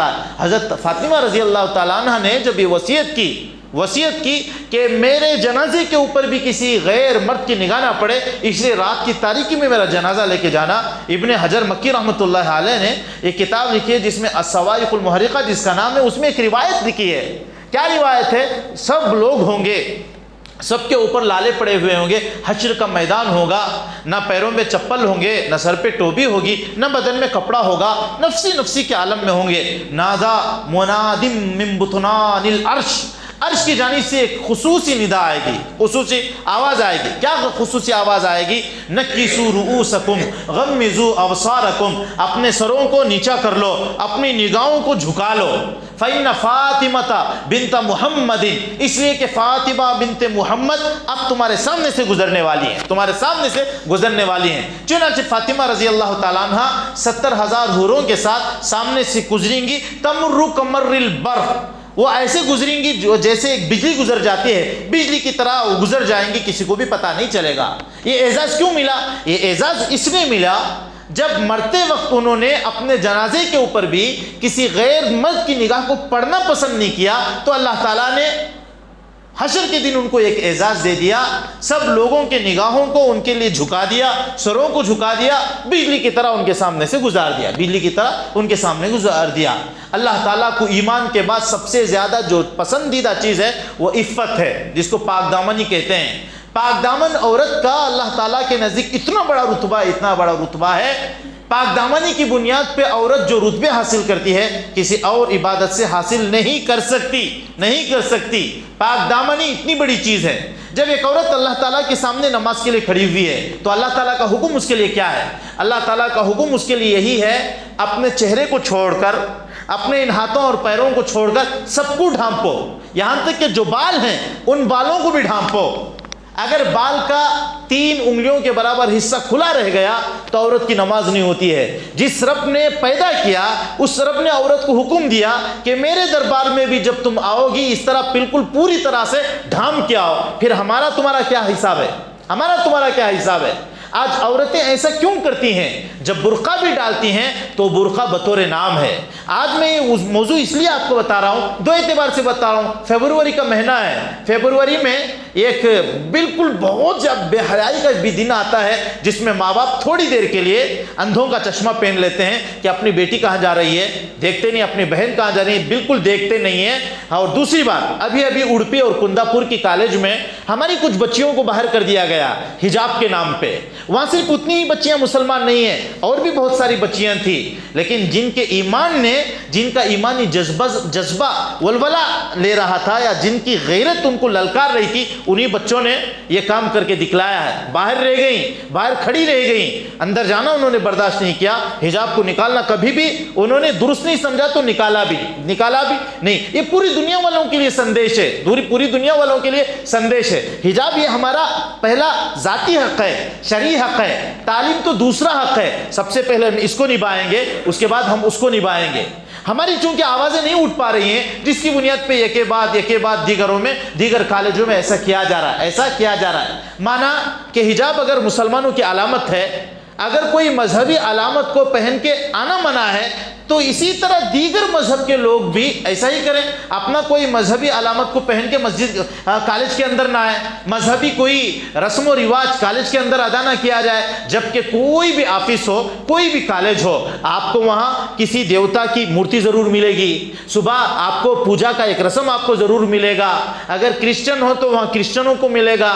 ہے۔ حضرت فاطمہ رضی اللہ تعالیٰ عنہ نے جب یہ وصیت کی کہ میرے جنازے کے اوپر بھی کسی غیر مرد کی نگاہ نہ پڑے، اس لیے رات کی تاریکی میں میرا جنازہ لے کے جانا۔ ابن حجر مکی رحمۃ اللہ علیہ نے ایک کتاب لکھی ہے جس میں الصواعق المحرقہ جس کا نام ہے، اس میں ایک روایت لکھی ہے کیا روایت ہے؟ سب لوگ ہوں گے، سب کے اوپر لالے پڑے ہوئے ہوں گے، حشر کا میدان ہوگا، نہ پیروں میں چپل ہوں گے، نہ سر پہ ٹوپی ہوگی، نہ بدن میں کپڑا ہوگا، نفسی نفسی کے عالم میں ہوں گے۔ نادا منادم من بطنان العرش، عرش کی جانب سے ایک خصوصی ندا آئے گی، خصوصی آواز آئے گی۔ کیا خصوصی آواز آئے گی؟ نکسوا رؤوسکم غمضوا ابصارکم، اپنے سروں کو نیچا کر لو، اپنی نگاہوں کو جھکا لو۔ فإن فاطمہ بنت محمد، اس لیے کہ فاطمہ بنت محمد اب تمہارے سامنے سے گزرنے والی ہیں، تمہارے سامنے سے گزرنے والی ہیں۔ چنانچہ فاطمہ رضی اللہ تعالیٰ عنہ 70,000 حوروں کے ساتھ سامنے سے گزریں گی۔ تمر کمر البرق، وہ ایسے گزریں گی جو جیسے ایک بجلی گزر جاتی ہے، بجلی کی طرح وہ گزر جائیں گی، کسی کو بھی پتہ نہیں چلے گا۔ یہ اعزاز کیوں ملا؟ یہ اعزاز اس لیے ملا جب مرتے وقت انہوں نے اپنے جنازے کے اوپر بھی کسی غیر مرد کی نگاہ کو پڑھنا پسند نہیں کیا، تو اللہ تعالیٰ نے حشر کے دن ان کو ایک اعزاز دے دیا، سب لوگوں کے نگاہوں کو ان کے لیے جھکا دیا، سروں کو جھکا دیا، بجلی کی طرح ان کے سامنے سے گزار دیا، بجلی کی طرح ان کے سامنے گزار دیا۔ اللہ تعالیٰ کو ایمان کے بعد سب سے زیادہ جو پسندیدہ چیز ہے وہ عفت ہے، جس کو پاک دامنی کہتے ہیں۔ پاک دامن عورت کا اللہ تعالیٰ کے نزدیک اتنا بڑا رتبہ ہے، پاک دامنی کی بنیاد پہ عورت جو رتبے حاصل کرتی ہے کسی اور عبادت سے حاصل نہیں کر سکتی۔ پاک دامنی اتنی بڑی چیز ہے۔ جب ایک عورت اللہ تعالیٰ کے سامنے نماز کے لیے کھڑی ہوئی ہے تو اللہ تعالیٰ کا حکم اس کے لیے کیا ہے؟ اللہ تعالیٰ کا حکم اس کے لیے یہی ہے، اپنے چہرے کو چھوڑ کر، اپنے ان ہاتھوں اور پیروں کو چھوڑ کر سب کو ڈھانپو، یہاں تک کہ جو بال ہیں ان بالوں کو بھی ڈھانپو۔ اگر بال کا 3 انگلیوں کے برابر حصہ کھلا رہ گیا تو عورت کی نماز نہیں ہوتی ہے۔ جس رب نے پیدا کیا اس رب نے عورت کو حکم دیا کہ میرے دربار میں بھی جب تم آؤ گی اس طرح بالکل پوری طرح سے ڈھانپ کے آؤ، پھر ہمارا تمہارا کیا حساب ہے؟ آج عورتیں ایسا کیوں کرتی ہیں؟ جب برقع بھی ڈالتی ہیں تو برقع بطور نام ہے۔ آج میں یہ موضوع اس لیے آپ کو بتا رہا ہوں، 2 اعتبار سے بتا رہا ہوں۔ فیبروری کا مہینہ ہے، فیبروری میں ایک بالکل بہت بے حیائی کا بھی دن آتا ہے جس میں ماں باپ تھوڑی دیر کے لیے اندھوں کا چشمہ پہن لیتے ہیں کہ اپنی بیٹی کہاں جا رہی ہے دیکھتے نہیں، اپنی بہن کہاں جا رہی ہے بالکل دیکھتے نہیں ہیں۔ اور دوسری بات، ابھی اڑپی اور کنداپور کی کالج میں ہماری کچھ بچیوں کو باہر کر دیا گیا حجاب کے نام پہ۔ وہاں صرف اتنی ہی بچیاں مسلمان نہیں ہیں، اور بھی بہت ساری بچیاں تھیں، لیکن جن کا ایمانی جذبہ ولولہ لے رہا تھا یا جن کی غیرت ان کو للکار رہی تھی، انہی بچوں نے یہ کام کر کے دکھلایا ہے۔ باہر کھڑی رہ گئیں، اندر جانا انہوں نے برداشت نہیں کیا، حجاب کو نکالنا کبھی بھی انہوں نے درست نہیں سمجھا تو نکالا بھی نہیں۔ یہ پوری دنیا والوں کے لیے سندیش ہے، پوری دنیا والوں کے لیے سندیش ہے۔ حجاب یہ ہمارا پہلا ذاتی حق ہے، شرعی حق ہے۔ تعلیم تو دوسرا حق ہے، سب سے پہلے ہم اس کو نبھائیں گے، اس کے بعد ہم اس کو نبھائیں گے۔ ہماری چونکہ آوازیں نہیں اٹھ پا رہی ہیں، جس کی بنیاد پہ ایک کے بعد دیگر کالجوں میں ایسا کیا جا رہا ہے۔ مانا کہ حجاب اگر مسلمانوں کی علامت ہے، اگر کوئی مذہبی علامت کو پہن کے آنا منع ہے تو اسی طرح دیگر مذہب کے لوگ بھی ایسا ہی کریں، اپنا کوئی مذہبی علامت کو پہن کے کالج کے اندر نہ آئے، مذہبی کوئی رسم و رواج کالج کے اندر ادا نہ کیا جائے۔ جبکہ کوئی بھی آفس ہو، کوئی بھی کالج ہو، آپ کو وہاں کسی دیوتا کی مورتی ضرور ملے گی، صبح آپ کو پوجا کا ایک رسم آپ کو ضرور ملے گا، اگر کرسچن ہو تو وہاں کرسچنوں کو ملے گا،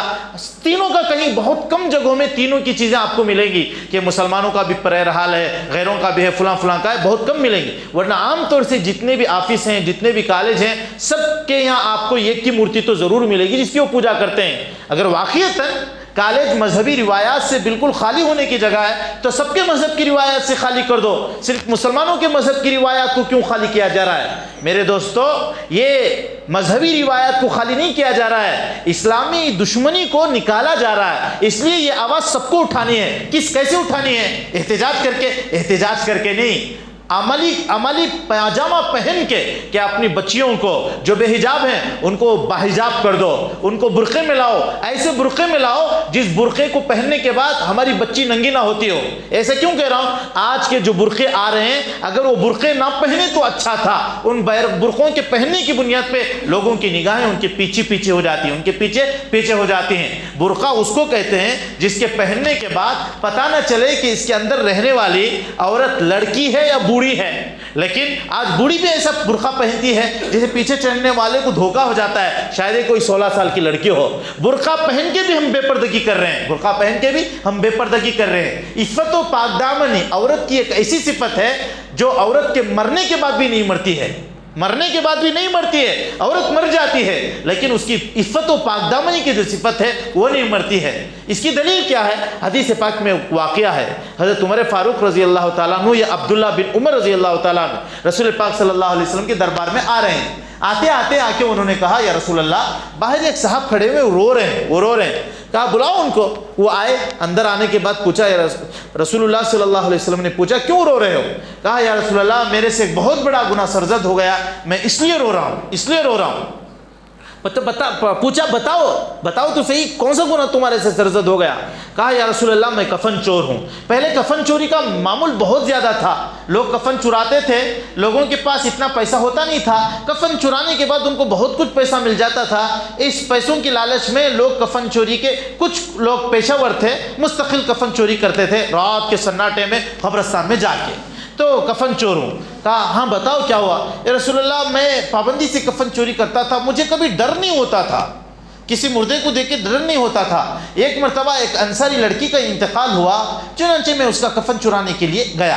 تینوں کا کہیں بہت کم جگہوں میں تینوں کی چیزیں آپ کو ملیں گی کہ مسلمانوں کا بھی بہرحال ہے، غیروں کا بھی ہے، فلاں کا ہے، بہت کم ملیں گے۔ ورنہ عام طور سے جتنے بھی آفس ہیں، جتنے بھی کالج ہیں، سب کے یہاں آپ کو ایک کی مورتی تو ضرور ملے گی جس کی وہ پوجا کرتے ہیں۔ اگر واقعتاً کالج مذہبی روایات سے بالکل خالی ہونے کی جگہ ہے تو سب کے مذہب کی روایات سے خالی کر دو، صرف مسلمانوں کے مذہب کی روایات کو کیوں خالی کیا جا رہا ہے؟ میرے دوستو، یہ مذہبی روایات کو خالی نہیں کیا جا رہا ہے، اسلامی دشمنی کو نکالا جا رہا ہے۔ اس لیے یہ آواز سب کو اٹھانی ہے۔ کیسے اٹھانی ہے؟ احتجاج کر کے نہیں، عملی پاجامہ پہن کے کہ اپنی بچیوں کو جو بے حجاب ہیں ان کو باحجاب کر دو، ان کو برقعے میں لاؤ، ایسے برقعے میں لاؤ جس برقعے کو پہننے کے بعد ہماری بچی ننگی نہ ہوتی ہو۔ ایسے کیوں کہہ رہا ہوں؟ آج کے جو برقعے آ رہے ہیں، اگر وہ برقعے نہ پہنے تو اچھا تھا۔ ان برقعوں کے پہننے کی بنیاد پہ لوگوں کی نگاہیں ان کے پیچھے ہو جاتی ہیں، ان کے پیچھے ہو جاتی ہیں۔ برقع اس کو کہتے ہیں جس کے پہننے کے بعد پتہ نہ چلے کہ اس کے اندر رہنے والی عورت لڑکی ہے یا بوڑھی ہے، لیکن آج بوڑھی بھی ایسا برقع پہنتی ہے جسے پیچھے چڑھنے والے کو دھوکہ ہو جاتا ہے، شاید کوئی 16 سال کی لڑکی ہو۔ برقع پہن کے بھی ہم بے پردگی کر رہے ہیں، برقع پہن کے بھی ہم بے پردگی کر رہے ہیں۔ عفت و پاک دامنی عورت کی ایک ایسی صفت ہے جو عورت کے مرنے کے بعد بھی نہیں مرتی ہے، مرنے کے بعد بھی نہیں مرتی ہے، عورت مر جاتی ہے لیکن اس کی عفت و پاک دامنی کی جو صفت ہے وہ نہیں مرتی ہے۔ اس کی دلیل کیا ہے؟ حدیث پاک میں واقعہ ہے، حضرت عمر فاروق رضی اللہ تعالیٰ عنہ یا عبداللہ بن عمر رضی اللہ تعالیٰ عنہ رسول پاک صلی اللہ علیہ وسلم کے دربار میں آ رہے ہیں۔ آتے آتے آ کے انہوں نے کہا یا رسول اللہ، باہر ایک صاحب کھڑے ہوئے رو رہے ہیں، کہا بلاؤ ان کو۔ وہ آئے، اندر آنے کے بعد پوچھا، یا رسول اللہ صلی اللہ علیہ وسلم نے پوچھا کیوں رو رہے ہو؟ کہا یا رسول اللہ میرے سے ایک بہت بڑا گناہ سرزد ہو گیا، میں اس لیے رو رہا ہوں۔ پوچھا بتاؤ تو صحیح کون سا گناہ تمہارے سے سرزد ہو گیا؟ کہا یا رسول اللہ میں کفن چور ہوں۔ پہلے کفن چوری کا معمول بہت زیادہ تھا، لوگ کفن چراتے تھے، لوگوں کے پاس اتنا پیسہ ہوتا نہیں تھا، کفن چرانے کے بعد ان کو بہت کچھ پیسہ مل جاتا تھا۔ اس پیسوں کی لالچ میں لوگ کفن چوری کے، کچھ لوگ پیشہ ور تھے، مستقل کفن چوری کرتے تھے رات کے سناٹے میں قبرستان میں جا کے، تو کفن چور ہوں۔ کہا ہاں بتاؤ کیا ہوا؟ اے رسول اللہ میں پابندی سے کفن چوری کرتا تھا، مجھے کبھی ڈر نہیں ہوتا تھا، کسی مردے کو دیکھ کے ڈر نہیں ہوتا تھا۔ ایک مرتبہ ایک انصاری لڑکی کا انتقال ہوا، چنانچہ میں اس کا کفن چرانے کے لیے گیا۔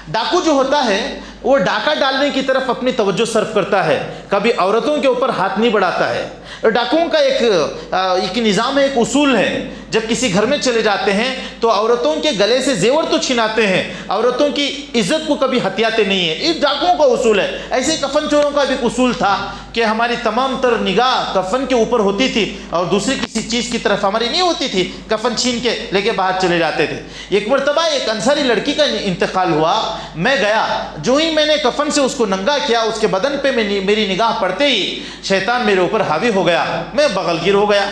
ڈاکو جو ہوتا ہے وہ ڈاکہ ڈالنے کی طرف اپنی توجہ صرف کرتا ہے، کبھی عورتوں کے اوپر ہاتھ نہیں بڑھاتا ہے۔ ڈاکوؤں کا ایک نظام ہے، ایک اصول ہے، جب کسی گھر میں چلے جاتے ہیں تو عورتوں کے گلے سے زیور تو چھناتے ہیں، عورتوں کی عزت کو کبھی ہتھیاتے نہیں ہیں، اس ڈاکوؤں کا اصول ہے۔ ایسے کفن چوروں کا بھی اصول تھا کہ ہماری تمام تر نگاہ کفن کے اوپر ہوتی تھی اور دوسری کسی چیز کی طرف ہماری نہیں ہوتی تھی، کفن چھین کے لے کے باہر چلے جاتے تھے۔ ایک مرتبہ ایک انصاری لڑکی کا انتقال ہوا، میں گیا، جو ہی میں نے کفن سے اس کو ننگا کیا، اس کے بدن پہ میری نگاہ پڑتے ہی شیطان میرے اوپر حاوی ہو گیا، میں بغلگیر ہو گیا۔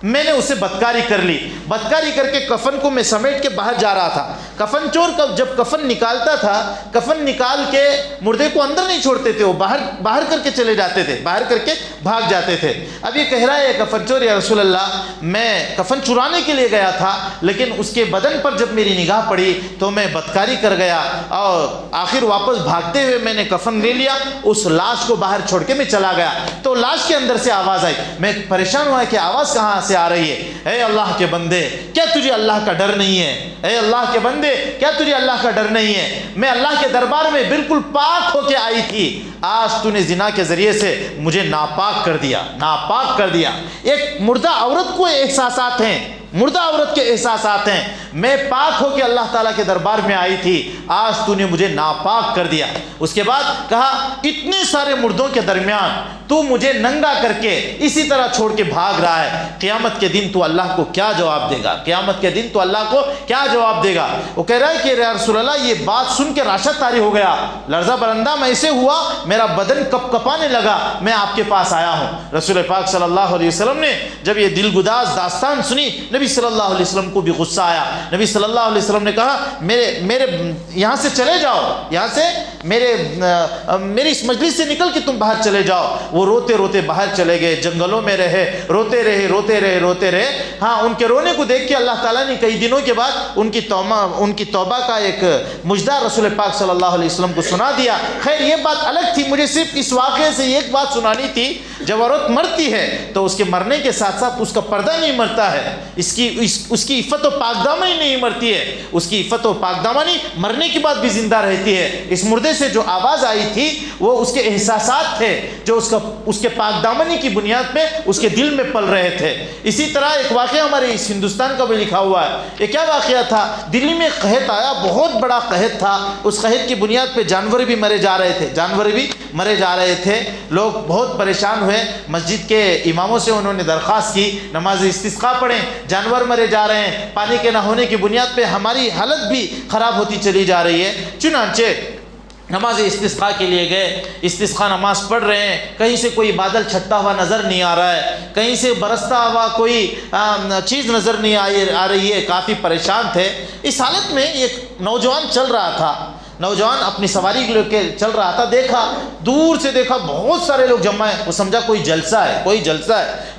میں نے اسے بدکاری کر لی، بدکاری کر کے کفن کو میں سمیٹ کے باہر جا رہا تھا۔ کفن چور جب کفن نکالتا تھا، کفن نکال کے مردے کو اندر نہیں چھوڑتے تھے، وہ باہر کر کے چلے جاتے تھے، باہر کر کے بھاگ جاتے تھے۔ اب یہ کہہ رہا ہے کفن چور یا رسول اللہ میں کفن چرانے کے لیے گیا تھا، لیکن اس کے بدن پر جب میری نگاہ پڑی تو میں بدکاری کر گیا اور آخر واپس بھاگتے ہوئے میں نے کفن لے لیا، اس لاش کو باہر چھوڑ کے میں چلا گیا۔ تو لاش کے اندر سے آواز آئی، میں پریشان ہوا کہ آواز کہاں سے آ رہی ہے۔ اے اللہ کے بندے کیا تجھے اللہ کا ڈر نہیں ہے؟ اے اللہ کے بندے کیا تجھے اللہ کا ڈر نہیں ہے؟ میں اللہ کے دربار میں بالکل پاک ہو کے آئی تھی، آج تو نے زنا کے ذریعے سے مجھے ناپاک کر دیا۔ ایک مردہ عورت کو احساسات ہیں، مردہ عورت کے احساسات ہیں، میں پاک ہو کے اللہ تعالیٰ کے دربار میں آئی تھی، آج تو نے مجھے ناپاک کر دیا۔ اس کے بعد کہا اتنے سارے مردوں کے درمیان تو مجھے ننگا کر کے اسی طرح چھوڑ کے بھاگ رہا ہے، قیامت کے دن تو اللہ کو کیا جواب دے گا؟ قیامت کے دن تو اللہ کو کیا جواب دے گا؟ وہ کہہ رہا ہے کہ یا رسول اللہ یہ بات سن کے راشد طاری ہو گیا، لرزہ برندہ ایسے ہوا، میرا بدن کپ کپانے لگا، میں آپ کے پاس آیا ہوں۔ رسول پاک صلی اللہ علیہ وسلم نے جب یہ دل گداز داستان سنی، نبی صلی اللہ علیہ وسلم کو بھی غصہ آیا۔ نبی صلی اللہ علیہ وسلم نے کہا میرے یہاں سے چلے جاؤ، یہاں سے میری اس مجلس سے نکل کے تم باہر چلے جاؤ۔ وہ روتے روتے باہر چلے گئے، جنگلوں میں رہے، روتے رہے۔ ہاں، ان کے رونے کو دیکھ کے اللہ تعالیٰ نے کئی دنوں کے بعد ان کی توبہ کا ایک مجدہ رسول پاک صلی اللہ علیہ وسلم کو سنا دیا۔ خیر یہ بات الگ تھی، مجھے صرف اس واقعے سے ایک بات سنانی تھی، جب عورت مرتی ہے تو اس کے مرنے کے ساتھ ساتھ اس کا پردہ نہیں مرتا ہے، اس کی عفت و پاک دامنی نہیں مرتی ہے، اس کی عفت و پاک دامنی مرنے کے بعد بھی زندہ رہتی ہے۔ اس مردے سے جو آواز آئی تھی وہ اس کے احساسات تھے جو اس کے پاک دامنی کی بنیاد پہ اس کے دل میں پل رہے تھے۔ اسی طرح ایک واقعہ ہمارے اس ہندوستان کا بھی لکھا ہوا ہے۔ یہ کیا واقعہ تھا؟ دلی میں قحط آیا، بہت بڑا قحط تھا، اس قحط کی بنیاد پہ جانور بھی مرے جا رہے تھے، لوگ بہت پریشان ہوئے، مسجد کے اماموں سے انہوں نے درخواست کی نماز استسقاء پڑھیں، جانور مرے جا رہے ہیں، پانی کے نہ ہونے کی بنیاد پہ ہماری حالت بھی خراب ہوتی چلی جا رہی ہے۔ چنانچہ نماز استسقاء کے لیے گئے، استسقاء نماز پڑھ رہے ہیں، کہیں سے کوئی بادل چھٹا ہوا نظر نہیں آ رہا ہے، کہیں سے برستا ہوا کوئی چیز نظر نہیں آ رہی ہے، کافی پریشان تھے۔ اس حالت میں ایک نوجوان چل رہا تھا، نوجوان اپنی سواری لے کے چل رہا تھا، دیکھا دور سے دیکھا بہت سارے لوگ جمع ہیں، وہ سمجھا کوئی جلسہ ہے،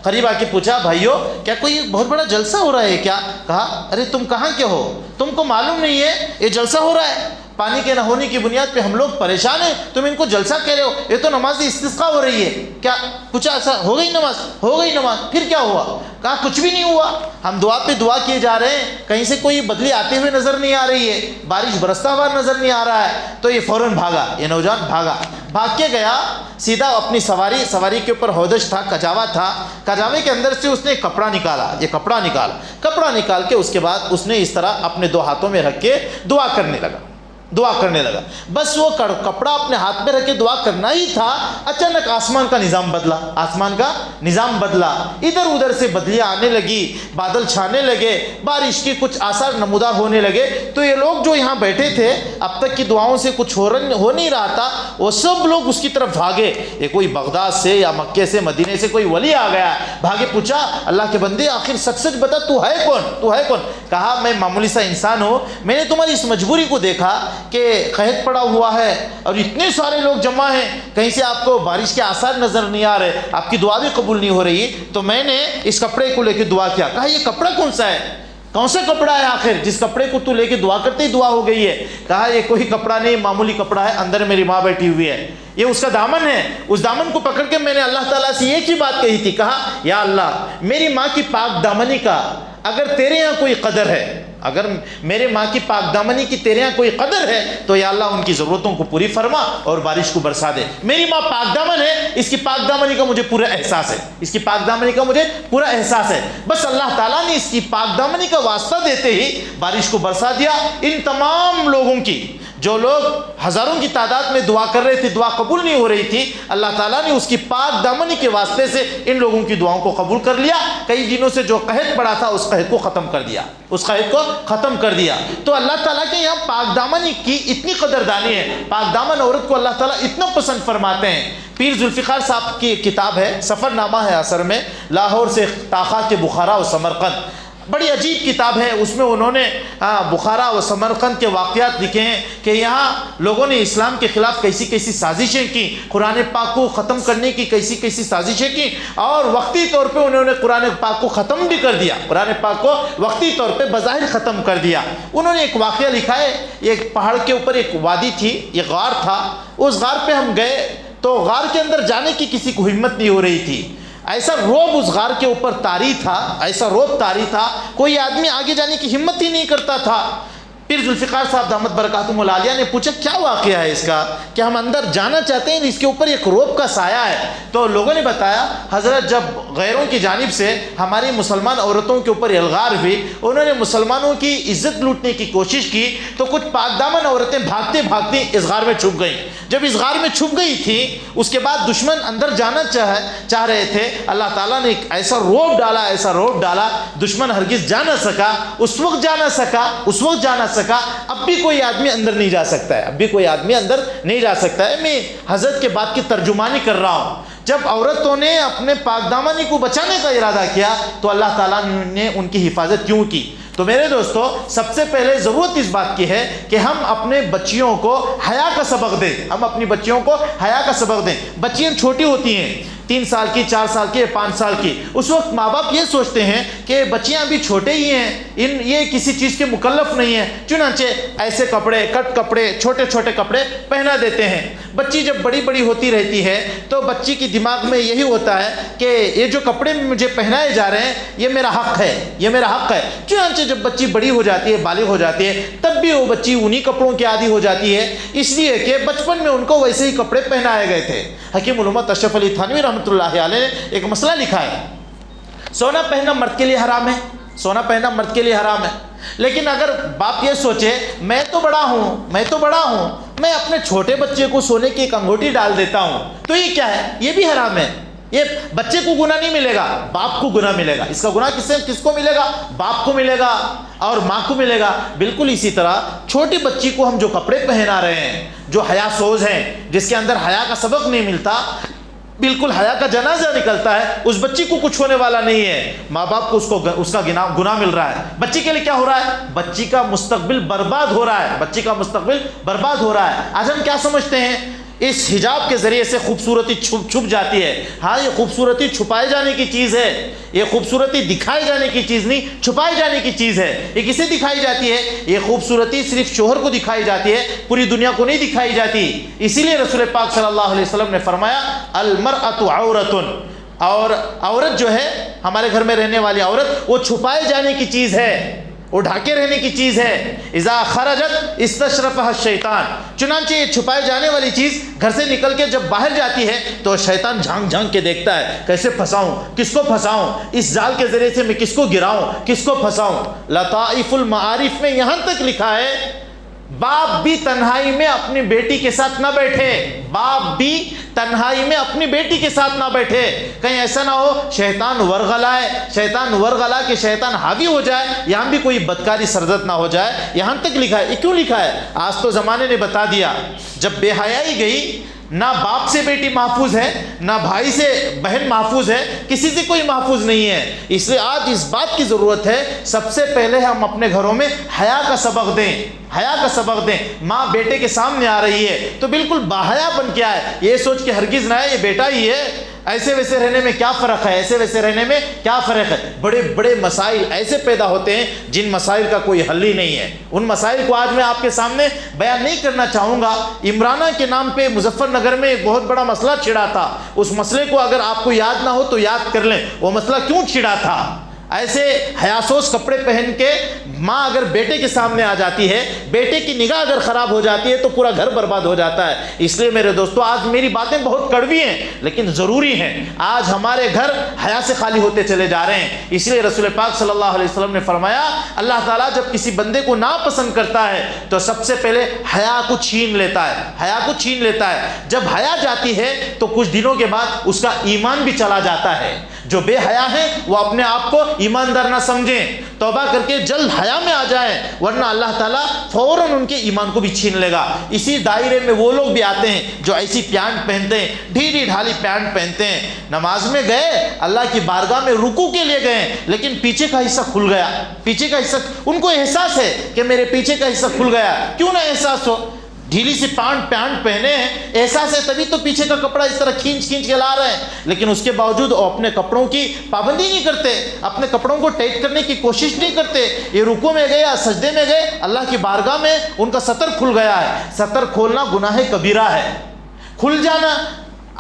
قریب آ کے پوچھا بھائیو کیا کوئی بہت بڑا جلسہ ہو رہا ہے کیا؟ کہا ارے تم کہاں کے ہو، تم کو معلوم نہیں ہے یہ جلسہ ہو رہا ہے؟ پانی کے نہ ہونے کی بنیاد پہ ہم لوگ پریشان ہیں، تم ان کو جلسہ کہہ رہے ہو، یہ تو نماز استسقاء ہو رہی ہے، کیا کچھ ایسا ہو گئی نماز؟ ہو گئی نماز، پھر کیا ہوا؟ کہا کچھ بھی نہیں ہوا، ہم دعا پہ دعا کیے جا رہے ہیں، کہیں سے کوئی بدلی آتے ہوئے نظر نہیں آ رہی ہے، بارش برستا ہوا نظر نہیں آ رہا ہے۔ تو یہ فوراً بھاگا، یہ نوجوان بھاگ کے گیا سیدھا اپنی سواری کے اوپر ہودج تھا، کجاوا تھا، کجاوے کے اندر سے اس نے کپڑا نکالا، یہ کپڑا نکال کے اس کے بعد اس نے اس طرح اپنے دو ہاتھوں میں رکھ کے دعا کرنے لگا۔ بس وہ کپڑا اپنے ہاتھ میں رکھ کے دعا کرنا ہی تھا، اچانک آسمان کا نظام بدلا، ادھر ادھر سے بدلیاں آنے لگی، بادل چھانے لگے، بارش کے کچھ آثار نمودار ہونے لگے۔ تو یہ لوگ جو یہاں بیٹھے تھے، اب تک کی دعاؤں سے کچھ ہو نہیں رہا تھا، وہ سب لوگ اس کی طرف بھاگے۔ یہ کوئی بغداد سے یا مکے سے مدینے سے کوئی ولی آ گیا، بھاگے، پوچھا اللہ کے بندے آخر سچ بتا، تو ہے کون؟ کہا میں معمولی سا انسان ہوں، میں نے تمہاری اس مجبوری کو دیکھا کہ قحط پڑا ہوا ہے اور اتنے سارے لوگ جمع ہیں، کہیں سے آپ کو بارش کے آثار نظر نہیں آ رہے، آپ کی دعا بھی قبول نہیں ہو رہی، تو میں نے اس کپڑے کو لے کے دعا کیا۔ کہا یہ کپڑا کون سا ہے؟ کون سا کپڑا ہے آخر جس کپڑے کو تو لے کے دعا کرتے ہی دعا ہو گئی ہے؟ کہا یہ کوئی کپڑا نہیں، معمولی کپڑا ہے، اندر میری ماں بیٹھی ہوئی ہے، یہ اس کا دامن ہے، اس دامن کو پکڑ کے میں نے اللہ تعالیٰ سے ایک ہی بات کہی تھی، کہا یا اللہ میری ماں کی پاک دامنی کا اگر تیرے یہاں کوئی قدر ہے، اگر میرے ماں کی پاک دامنی کی تیرے یہاں کوئی قدر ہے تو یا اللہ ان کی ضرورتوں کو پوری فرما اور بارش کو برسا دے۔ میری ماں پاک دامن ہے، اس کی پاک دامنی کا مجھے پورا احساس ہے، بس اللہ تعالیٰ نے اس کی پاک دامنی کا واسطہ دیتے ہی بارش کو برسا دیا۔ ان تمام لوگوں کی، جو لوگ ہزاروں کی تعداد میں دعا کر رہے تھے، دعا قبول نہیں ہو رہی تھی، اللہ تعالیٰ نے اس کی پاک دامنی کے واسطے سے ان لوگوں کی دعاؤں کو قبول کر لیا۔ کئی دنوں سے جو قحط پڑا تھا اس قحط کو ختم کر دیا۔ تو اللہ تعالیٰ کے یہاں پاک دامنی کی اتنی قدردانی ہے، پاک دامن عورت کو اللہ تعالیٰ اتنا پسند فرماتے ہیں۔ پیر ذوالفقار صاحب کی کتاب ہے، سفر نامہ ہے اثر میں، لاہور سے تاخا کے بخارا و سمرقند، بڑی عجیب کتاب ہے، اس میں انہوں نے بخارا و سمرقند کے واقعات لکھے ہیں کہ یہاں لوگوں نے اسلام کے خلاف کیسی سازشیں کی، قرآن پاک کو ختم کرنے کی کیسی سازشیں کی، اور وقتی طور پہ انہوں نے قرآن پاک کو ختم بھی کر دیا، قرآن پاک کو وقتی طور پہ بظاہر ختم کر دیا۔ انہوں نے ایک واقعہ لکھا ہے، ایک پہاڑ کے اوپر ایک وادی تھی، یہ غار تھا، اس غار پہ ہم گئے تو غار کے اندر جانے کی کسی کو ہمت نہیں ہو رہی تھی، ایسا روب اس غار کے اوپر طاری تھا، کوئی آدمی آگے جانے کی ہمت ہی نہیں کرتا تھا۔ پیر ذوالفقار صاحب دامت برکاتہم العالیہ نے پوچھا کیا واقعہ ہے اس کا کہ ہم اندر جانا چاہتے ہیں، اس کے اوپر ایک روب کا سایہ ہے۔ تو لوگوں نے بتایا حضرت جب غیروں کی جانب سے ہماری مسلمان عورتوں کے اوپر الغار ہوئی، انہوں نے مسلمانوں کی عزت لوٹنے کی کوشش کی، تو کچھ پاک دامن عورتیں بھاگتے بھاگتے اس غار میں چھپ گئیں۔ جب اس غار میں چھپ گئی تھی، اس کے بعد دشمن اندر جانا چاہ رہے تھے، اللہ تعالیٰ نے ایک ایسا روب ڈالا دشمن ہرگز جا نہ سکا، اس وقت جا نہ سکا، اب بھی کوئی آدمی اندر نہیں جا سکتا ہے۔ میں حضرت کے بات کی ترجمانی کر رہا ہوں۔ جب عورتوں نے اپنے پاک دامنی کو بچانے کا ارادہ کیا تو اللہ تعالیٰ نے ان کی حفاظت کیوں کی؟ تو میرے دوستو، سب سے پہلے ضرورت اس بات کی ہے کہ ہم اپنے بچیوں کو حیا کا سبق دیں۔ بچیاں چھوٹی ہوتی ہیں، 3 سال کی، 4 سال کی، 5 سال کی، اس وقت ماں باپ یہ سوچتے ہیں کہ بچیاں بھی چھوٹے ہی ہیں، یہ کسی چیز کے مکلف نہیں ہیں، چنانچہ ایسے کپڑے چھوٹے کپڑے پہنا دیتے ہیں۔ بچی جب بڑی ہوتی رہتی ہے تو بچی کی دماغ میں یہی ہوتا ہے کہ یہ جو کپڑے مجھے پہنائے جا رہے ہیں یہ میرا حق ہے۔ چنانچہ جب بچی بڑی ہو جاتی ہے، بالغ ہو جاتی ہے، تب بھی وہ بچی انہی کپڑوں کی عادی ہو جاتی ہے، اس لیے کہ بچپن میں ان کو ویسے ہی کپڑے پہنائے گئے تھے۔ حکیم علامہ اشرف علی تھانوی رحمۃ اللہ علیہ نے ایک مسئلہ لکھا ہے، سونا پہننا مرد کے لیے حرام ہے، لیکن اگر باپ یہ سوچے میں تو بڑا ہوں، میں اپنے چھوٹے بچے کو سونے کی ایک انگوٹھی ڈال دیتا ہوں، تو یہ کیا ہے؟ یہ بھی حرام ہے۔ یہ بچے کو گناہ نہیں ملے گا، باپ کو گناہ ملے گا۔ اس کا گناہ کس کو ملے گا؟ باپ کو ملے گا اور ماں کو ملے گا۔ بالکل اسی طرح چھوٹی بچی کو ہم جو کپڑے پہنا رہے ہیں، جو حیا سوز ہیں، جس کے اندر حیا کا سبق نہیں ملتا، بالکل حیا کا جنازہ نکلتا ہے، اس بچی کو کچھ ہونے والا نہیں ہے، ماں باپ کو اس کا گناہ مل رہا ہے۔ بچی کے لیے کیا ہو رہا ہے؟ بچی کا مستقبل برباد ہو رہا ہے۔ آج ہم کیا سمجھتے ہیں اس حجاب کے ذریعے سے خوبصورتی چھپ جاتی ہے۔ ہاں یہ خوبصورتی چھپائے جانے کی چیز ہے، یہ خوبصورتی دکھائے جانے کی چیز نہیں، چھپائے جانے کی چیز ہے۔ یہ کسے دکھائی جاتی ہے؟ یہ خوبصورتی صرف شوہر کو دکھائی جاتی ہے، پوری دنیا کو نہیں دکھائی جاتی۔ اسی لیے رسول پاک صلی اللہ علیہ وسلم نے فرمایا المرأۃ عورۃ، اور عورت جو ہے ہمارے گھر میں رہنے والی عورت وہ چھپائے جانے کی چیز ہے، وہ ڈھاکے رہنے کی چیز ہے۔ اذا خرجت استشرفها الشیطان، چنانچہ یہ چھپائے جانے والی چیز گھر سے نکل کے جب باہر جاتی ہے تو شیطان جھانک جھانک کے دیکھتا ہے کیسے پھنساؤں، کس کو پھنساؤں، اس جال کے ذریعے سے میں کس کو گراؤں، کس کو پھنساؤں۔ لطائف المعارف میں یہاں تک لکھا ہے باپ بھی تنہائی میں اپنی بیٹی کے ساتھ نہ بیٹھے، باپ بھی تنہائی میں اپنی بیٹی کے ساتھ نہ بیٹھے، کہیں ایسا نہ ہو شیطان ورغلائے، شیطان ورغلا کہ شیطان حاوی ہو جائے، یہاں بھی کوئی بدکاری سرزد نہ ہو جائے۔ یہاں تک لکھا ہے۔ یہ کیوں لکھا ہے؟ آج تو زمانے نے بتا دیا، جب بے حیائی گئی، نہ باپ سے بیٹی محفوظ ہے، نہ بھائی سے بہن محفوظ ہے، کسی سے کوئی محفوظ نہیں ہے۔ اس لیے آج اس بات کی ضرورت ہے سب سے پہلے ہم اپنے گھروں میں حیا کا سبق دیں، حیا کا سبق دیں۔ ماں بیٹے کے سامنے آ رہی ہے تو بالکل باحیا بن کے آئے، یہ سوچ کے ہرگز نہ ہے یہ بیٹا ہی ہے، ایسے ویسے رہنے میں کیا فرق ہے، ایسے ویسے رہنے میں کیا فرق ہے۔ بڑے بڑے مسائل ایسے پیدا ہوتے ہیں جن مسائل کا کوئی حل ہی نہیں ہے۔ ان مسائل کو آج میں آپ کے سامنے بیان نہیں کرنا چاہوں گا۔ عمرانہ کے نام پہ مظفر نگر میں ایک بہت بڑا مسئلہ چھڑا تھا، اس مسئلے کو اگر آپ کو یاد نہ ہو تو یاد کر لیں، وہ مسئلہ کیوں چھڑا تھا۔ ایسے حیاسوس کپڑے پہن کے ماں اگر بیٹے کے سامنے آ جاتی ہے، بیٹے کی نگاہ اگر خراب ہو جاتی ہے تو پورا گھر برباد ہو جاتا ہے۔ اس لیے میرے دوستو آج میری باتیں بہت کڑوی ہیں لیکن ضروری ہیں۔ آج ہمارے گھر حیا سے خالی ہوتے چلے جا رہے ہیں۔ اس لیے رسول پاک صلی اللہ علیہ وسلم نے فرمایا اللہ تعالیٰ جب کسی بندے کو ناپسند کرتا ہے تو سب سے پہلے حیا کو چھین لیتا ہے، حیا کو چھین لیتا ہے۔ جب حیا جاتی ہے تو کچھ دنوں کے بعد اس کا ایمان بھی چلا جاتا ہے۔ جو بے حیا ہیں وہ اپنے آپ کو ایماندار نہ سمجھیں، توبہ کر کے جلد حیا میں آ جائیں، ورنہ اللہ تعالیٰ فوراً ان کے ایمان کو بھی چھین لے گا۔ اسی دائرے میں وہ لوگ بھی آتے ہیں جو ایسی پینٹ پہنتے ہیں، ڈھیلی ڈھالی پینٹ پہنتے ہیں، نماز میں گئے، اللہ کی بارگاہ میں رکوع کے لیے گئے لیکن پیچھے کا حصہ کھل گیا، پیچھے کا حصہ، ان کو احساس ہے کہ میرے پیچھے کا حصہ کھل گیا۔ کیوں نہ احساس ہو، ڈھیلی سی پینٹ پہنے ہیں، احساس ہے تبھی تو پیچھے کا کپڑا اس طرح کھینچ کے لا رہے ہیں، لیکن اس کے باوجود وہ اپنے کپڑوں کی پابندی نہیں کرتے، اپنے کپڑوں کو ٹائٹ کرنے کی کوشش نہیں کرتے۔ یہ رکوع میں گئے یا سجدے میں گئے، اللہ کی بارگاہ میں ان کا ستر کھل گیا ہے۔ ستر کھولنا گناہ کبیرہ ہے، کھل جانا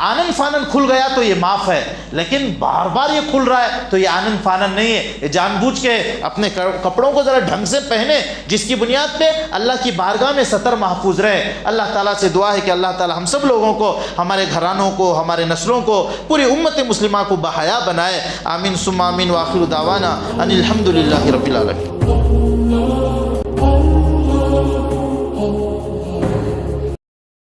آنن فانن کھل گیا تو یہ معاف ہے، لیکن بار بار یہ کھل رہا ہے تو یہ آنن فانن نہیں ہے۔ یہ جان بوجھ کے اپنے کپڑوں کو ذرا ڈھنگ سے پہنے جس کی بنیاد پہ اللہ کی بارگاہ میں ستر محفوظ رہے۔ اللہ تعالیٰ سے دعا ہے کہ اللہ تعالیٰ ہم سب لوگوں کو، ہمارے گھرانوں کو، ہمارے نسلوں کو، پوری امت مسلمہ کو بحیا بنائے۔ آمین ثم آمین، وآخر دعوانا ان الحمد للہ رب العالمین۔